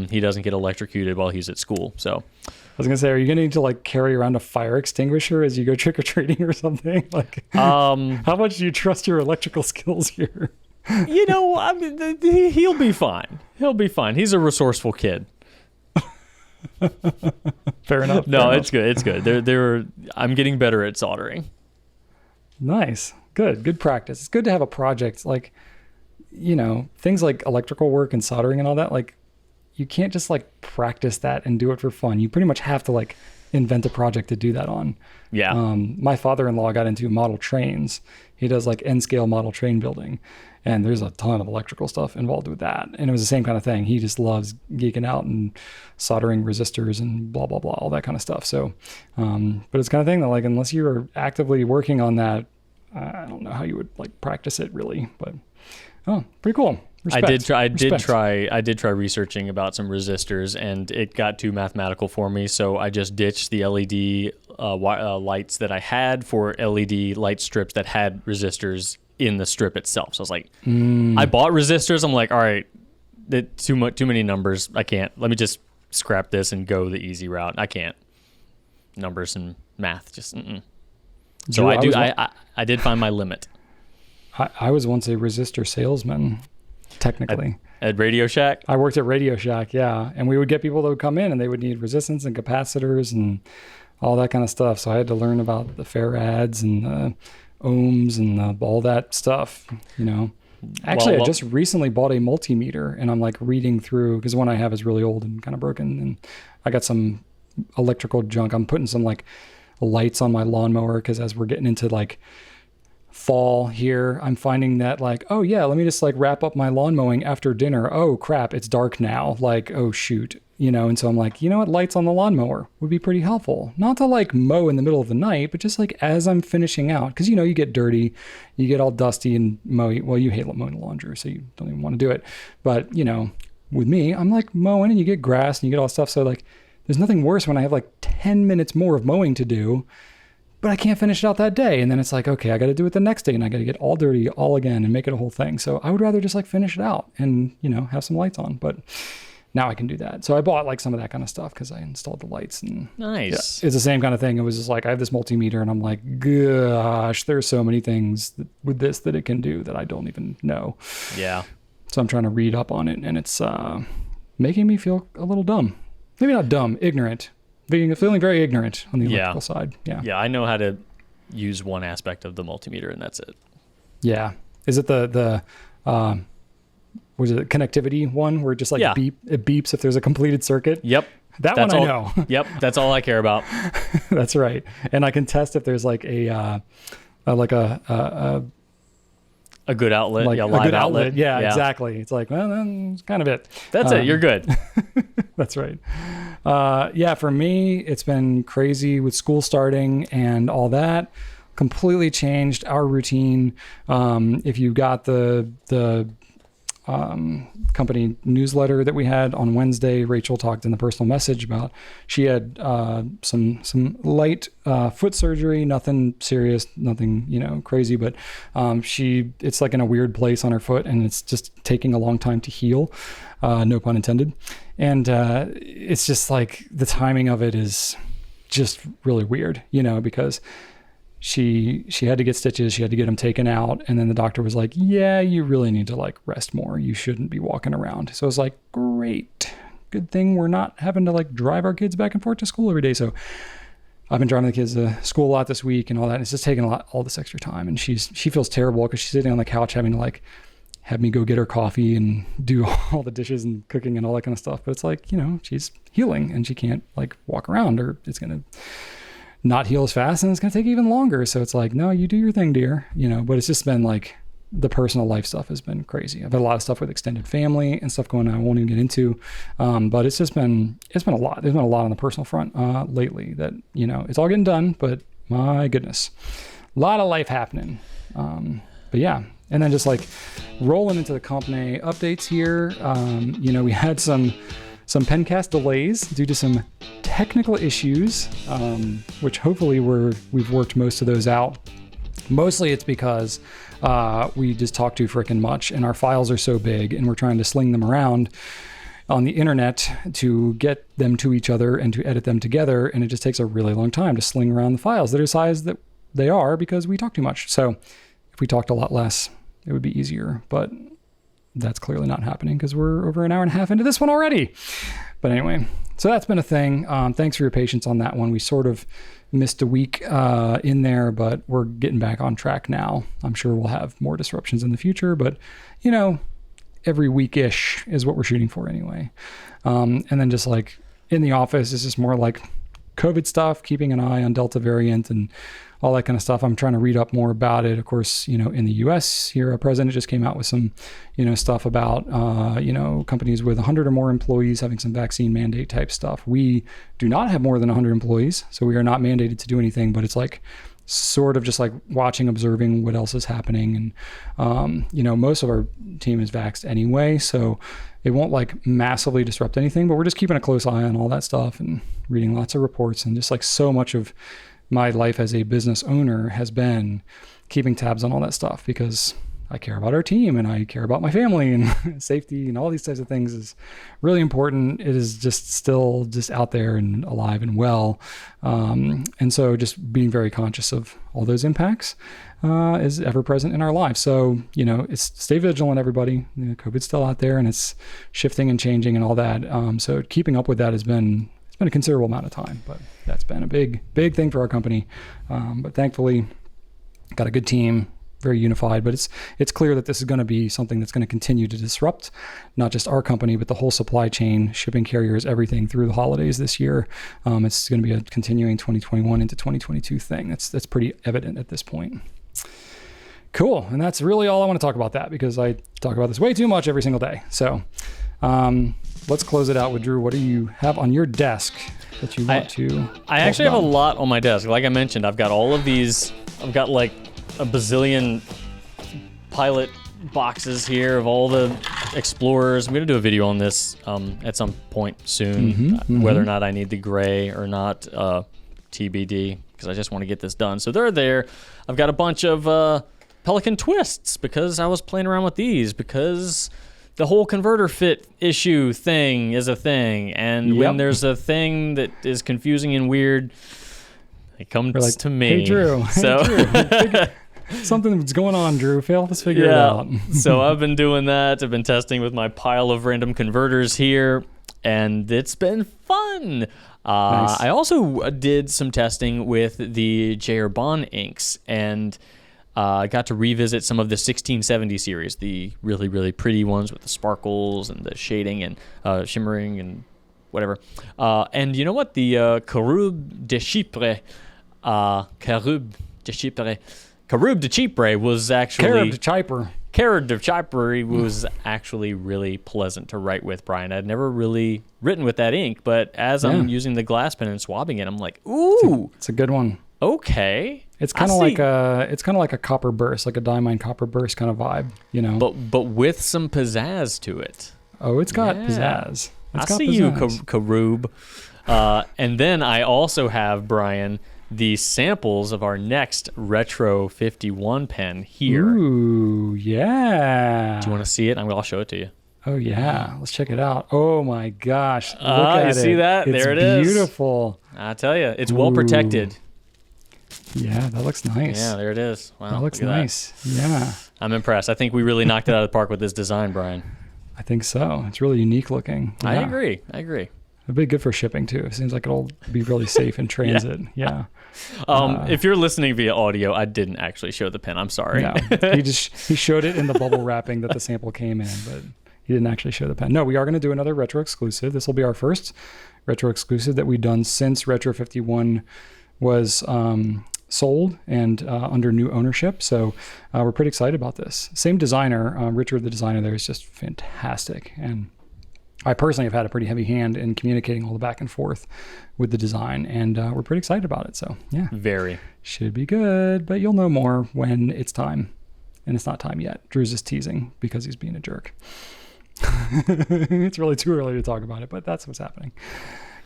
he doesn't get electrocuted while he's at school. So I was gonna say, are you gonna need to carry around a fire extinguisher as you go trick or treating or something? How much do you trust your electrical skills here? He'll be fine. He'll be fine. He's a resourceful kid. Fair enough. No, it's good. It's good. I'm getting better at soldering. Nice. Good practice. It's good to have a project things like electrical work and soldering and all that. You can't just practice that and do it for fun. You pretty much have to invent a project to do that on. Yeah. My father-in-law got into model trains. He does N-scale model train building. And there's a ton of electrical stuff involved with that. And it was the same kind of thing. He just loves geeking out and soldering resistors and blah, blah, blah, all that kind of stuff. So, but it's kind of thing that unless you're actively working on that, I don't know how you would practice it really, but pretty cool. Respect. I did try researching about some resistors, and it got too mathematical for me. So I just ditched the LED lights that I had for LED light strips that had resistors in the strip itself. So I was like, I bought resistors. I'm like, all right, too many numbers. I can't. Let me just scrap this and go the easy route. I can't. Numbers and math just. So Drew, I did find my limit. I was once a resistor salesman, technically. At Radio Shack? I worked at Radio Shack, yeah. And we would get people that would come in and they would need resistance and capacitors and all that kind of stuff. So I had to learn about the farads and the ohms and all that stuff, Actually, I just recently bought a multimeter and I'm reading through, because the one I have is really old and kind of broken. And I got some electrical junk. I'm putting some lights on my lawnmower because as we're getting into fall here, I'm finding that oh yeah, let me just wrap up my lawn mowing after dinner. Oh crap, it's dark now. Oh shoot, and so I'm what, lights on the lawnmower would be pretty helpful. Not to mow in the middle of the night, but just as I'm finishing out, because you get dirty, you get all dusty and mow. Well, you hate mowing the laundry, so you don't even want to do it. But with me, I'm mowing and you get grass and you get all stuff. So there's nothing worse when I have 10 minutes more of mowing to do. but I can't finish it out that day. And then it's like, okay, I got to do it the next day and I got to get all dirty all again and make it a whole thing. So I would rather just like finish it out and, have some lights on, but now I can do that. So I bought like some of that kind of stuff because I installed the lights and nice. It's the same kind of thing. It was just like, I have this multimeter and I'm like, gosh, there's so many things with this that it can do that I don't even know. Yeah. So I'm trying to read up on it and it's making me feel a little dumb. Maybe not dumb, ignorant. Feeling very ignorant on the electrical side. Yeah. Yeah, I know how to use one aspect of the multimeter and that's it. Yeah. Is it the was it connectivity one where it just like it beeps if there's a completed circuit? Yep. That's one I know. Yep. That's all I care about. That's right. And I can test if there's like a good outlet. Like a a live good outlet. Yeah, exactly. It's like, well, that's kind of it. That's it. You're good. That's right. For me, it's been crazy with school starting and all that. Completely changed our routine. If you got the company newsletter that we had on Wednesday, Rachel talked in the personal message about she had some light foot surgery, nothing serious, nothing crazy, but it's like in a weird place on her foot and it's just taking a long time to heal, no pun intended. And it's just like the timing of it is just really weird, because she had to get stitches, she had to get them taken out, and then the doctor was like, yeah, you really need to like rest more, you shouldn't be walking around. So I was like, great, good thing we're not having to like drive our kids back and forth to school every day. So I've been driving the kids to school a lot this week and all that, and it's just taking all this extra time, and she feels terrible because she's sitting on the couch having to like have me go get her coffee and do all the dishes and cooking and all that kind of stuff. But it's like, she's healing and she can't like walk around or it's going to not heal as fast and it's going to take even longer. So it's like, no, you do your thing, dear, but it's just been like the personal life stuff has been crazy. I've had a lot of stuff with extended family and stuff going on I won't even get into. But it's been a lot. There's been a lot on the personal front lately that, it's all getting done, but my goodness, a lot of life happening. But yeah. And then just like rolling into the company updates here. We had some Pencast delays due to some technical issues, which hopefully we've worked most of those out. Mostly it's because we just talk too freaking much and our files are so big and we're trying to sling them around on the internet to get them to each other and to edit them together. And it just takes a really long time to sling around the files that are size that they are because we talk too much. So if we talked a lot less, it would be easier, but that's clearly not happening because we're over an hour and a half into this one already. But anyway, so that's been a thing. Thanks for your patience on that one. We sort of missed a week in there, but we're getting back on track now. I'm sure we'll have more disruptions in the future, but every week-ish is what we're shooting for anyway. And then just like in the office, it's just more like COVID stuff, keeping an eye on Delta variant and all that kind of stuff. I'm trying to read up more about it. Of course, in the US here, our president just came out with some, stuff about, companies with 100 or more employees having some vaccine mandate type stuff. We do not have more than 100 employees, so we are not mandated to do anything, but it's like sort of just like watching, observing what else is happening. And, most of our team is vaxxed anyway, so it won't like massively disrupt anything, but we're just keeping a close eye on all that stuff and reading lots of reports. And just like so much of my life as a business owner has been keeping tabs on all that stuff because I care about our team and I care about my family and safety and all these types of things is really important. It is just still just out there and alive and well. And so just being very conscious of all those impacts is ever present in our lives. So, it's stay vigilant, everybody. COVID's still out there and it's shifting and changing and all that. So keeping up with that has been a considerable amount of time, but that's been a big thing for our company. But thankfully got a good team, very unified, but it's clear that this is going to be something that's going to continue to disrupt not just our company, but the whole supply chain, shipping carriers, everything through the holidays this year. It's going to be a continuing 2021 into 2022 thing. That's pretty evident at this point. Cool. And that's really all I want to talk about that because I talk about this way too much every single day. So, let's close it out with Drew. What do you have on your desk that you want to? I actually have a lot on my desk. Like I mentioned, I've got all of these. I've got like a bazillion pilot boxes here of all the explorers. I'm going to do a video on this at some point soon, whether or not I need the gray or not TBD, because I just want to get this done. So they're there. I've got a bunch of Pelican twists because I was playing around with these, because the whole converter fit issue thing is a thing. And when there's a thing that is confusing and weird, it comes to me. Hey, Drew. So something's going on, Drew. Help us figure it out. So I've been doing that. I've been testing with my pile of random converters here, and it's been fun. Nice. I also did some testing with the J.R. Bond inks, and I got to revisit some of the 1670 series, the really, really pretty ones with the sparkles and the shading and shimmering and whatever. And you know what? The Carub de Chypre, Carub de Chypre was actually... Carub de Chypre was actually really pleasant to write with, Brian. I'd never really written with that ink, but as I'm using the glass pen and swabbing it, I'm like, ooh. It's a good one. Okay. It's kind of like a copper burst, like a diamine copper burst kind of vibe, you know. But with some pizzazz to it. Oh, it's got pizzazz. I see you, Carub. And then I also have, Brian, the samples of our next Retro 51 pen here. Ooh, yeah. Do you want to see it? I'll show it to you. Oh, yeah. Let's check it out. Oh, my gosh. Look at it. You see that? There it is. It's beautiful. I tell you, it's well protected. Yeah, that looks nice. Yeah, there it is. Wow, that looks nice. Yeah. I'm impressed. I think we really knocked it out of the park with this design, Brian. I think so. It's really unique looking. Yeah. I agree. It'd be good for shipping too. It seems like it'll be really safe in transit. Yeah. If you're listening via audio, I didn't actually show the pen. I'm sorry. No, he showed it in the bubble wrapping that the sample came in, but he didn't actually show the pen. No, we are going to do another retro exclusive. This will be our first retro exclusive that we've done since Retro 51 was sold and under new ownership. So we're pretty excited about this. Same designer, Richard, the designer there, is just fantastic. And I personally have had a pretty heavy hand in communicating all the back and forth with the design, and we're pretty excited about it. So yeah, very should be good, but you'll know more when it's time, and it's not time yet. Drew's just teasing because he's being a jerk. It's really too early to talk about it, but that's what's happening.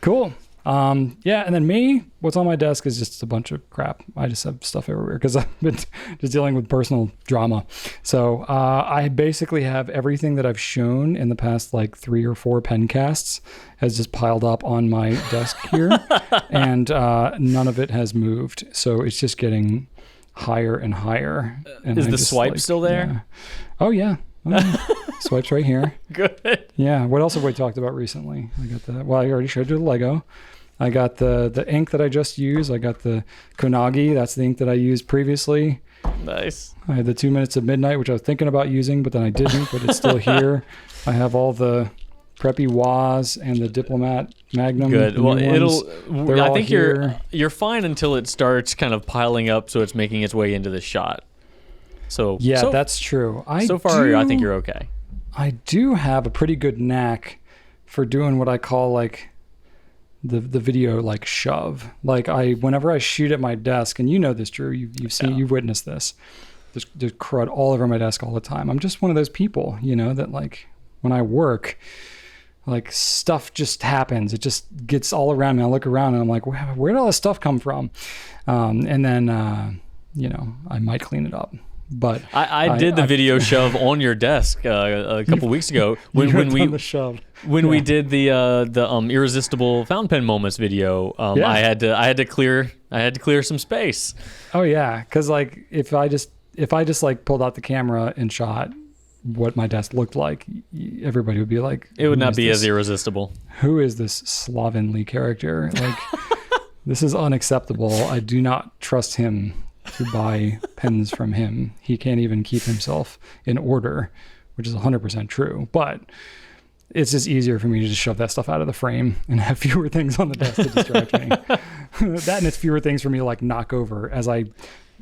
Cool. Yeah, and then me, what's on my desk is just a bunch of crap. I just have stuff everywhere because I've been just dealing with personal drama. So I basically have everything that I've shown in the past like 3 or 4 pencasts has just piled up on my desk here, and none of it has moved. So it's just getting higher and higher. And is the swipe still there? Yeah. Oh yeah. Swipes right here. Good. Yeah. What else have we talked about recently? I got the. Well, I already showed you the Lego. I got the ink that I just used. I got the Konagi. That's the ink that I used previously. Nice. I had the 2 Minutes of Midnight, which I was thinking about using, but then I didn't. But it's still here. I have all the Preppy Waz and the Diplomat Magnum. Good. Well, I think here. you're fine until it starts kind of piling up, so it's making its way into the shot. So yeah, that's true. I think you're okay. I do have a pretty good knack for doing what I call like the video like shove. Like whenever I shoot at my desk, and you know this, Drew, you've seen, you've witnessed this. There's crud all over my desk all the time. I'm just one of those people, you know, that like when I work, like stuff just happens. It just gets all around me. I look around and I'm like, where did all this stuff come from? And then, you know, I might clean it up. But I did the video shove on your desk a couple weeks ago when we did the irresistible fountain pen moments video. I had to clear some space. Oh yeah, because like if I just like pulled out the camera and shot what my desk looked like, everybody would be like, it would not be as irresistible. Who is this slovenly character? Like this is unacceptable. I do not trust him to buy pens from him. He can't even keep himself in order, which is 100% true. But it's just easier for me to just shove that stuff out of the frame and have fewer things on the desk to distract me. That, and it's fewer things for me to like knock over as I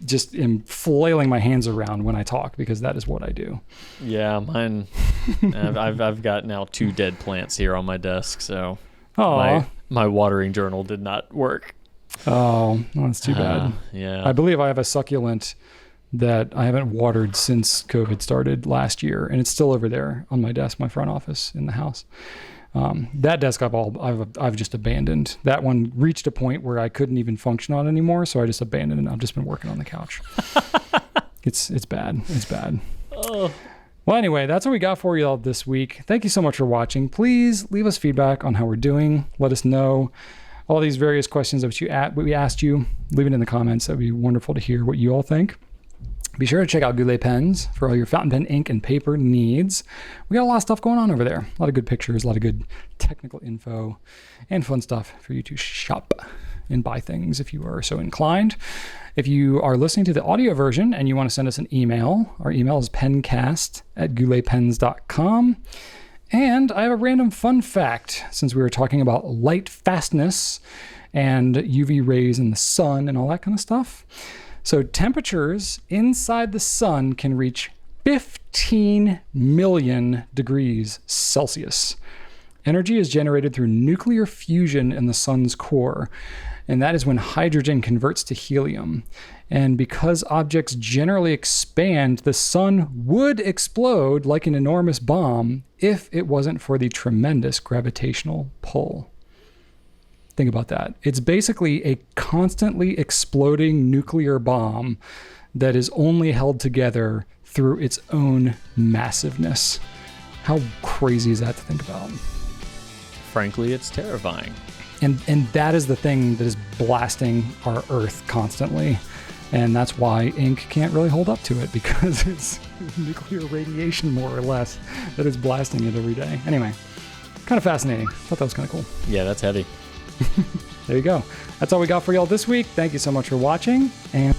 just am flailing my hands around when I talk, because that is what I do. Yeah, mine. I've got now 2 dead plants here on my desk, so my watering journal did not work. Oh, well, that's too bad. Yeah. I believe I have a succulent that I haven't watered since COVID started last year, and it's still over there on my desk, my front office in the house. That desk I've just abandoned. That one reached a point where I couldn't even function on it anymore, so I just abandoned it. I've just been working on the couch. It's bad. It's bad. Oh. Well, anyway, that's what we got for you all this week. Thank you so much for watching. Please leave us feedback on how we're doing. Let us know all these various questions that we asked you. Leave it in the comments. That'd be wonderful to hear what you all think. Be sure to check out Goulet Pens for all your fountain pen, ink, and paper needs. We got a lot of stuff going on over there. A lot of good pictures, a lot of good technical info, and fun stuff for you to shop and buy things if you are so inclined. If you are listening to the audio version and you want to send us an email, our email is pencast@gouletpens.com. And I have a random fun fact, since we were talking about light fastness and UV rays in the sun and all that kind of stuff. So temperatures inside the sun can reach 15 million degrees Celsius. Energy is generated through nuclear fusion in the sun's core, and that is when hydrogen converts to helium. And because objects generally expand, the sun would explode like an enormous bomb if it wasn't for the tremendous gravitational pull. Think about that. It's basically a constantly exploding nuclear bomb that is only held together through its own massiveness. How crazy is that to think about? Frankly, it's terrifying. And that is the thing that is blasting our Earth constantly. And that's why ink can't really hold up to it, because it's nuclear radiation, more or less, that is blasting it every day. Anyway, kind of fascinating. Thought that was kind of cool. Yeah, that's heavy. There you go. That's all we got for y'all this week. Thank you so much for watching, and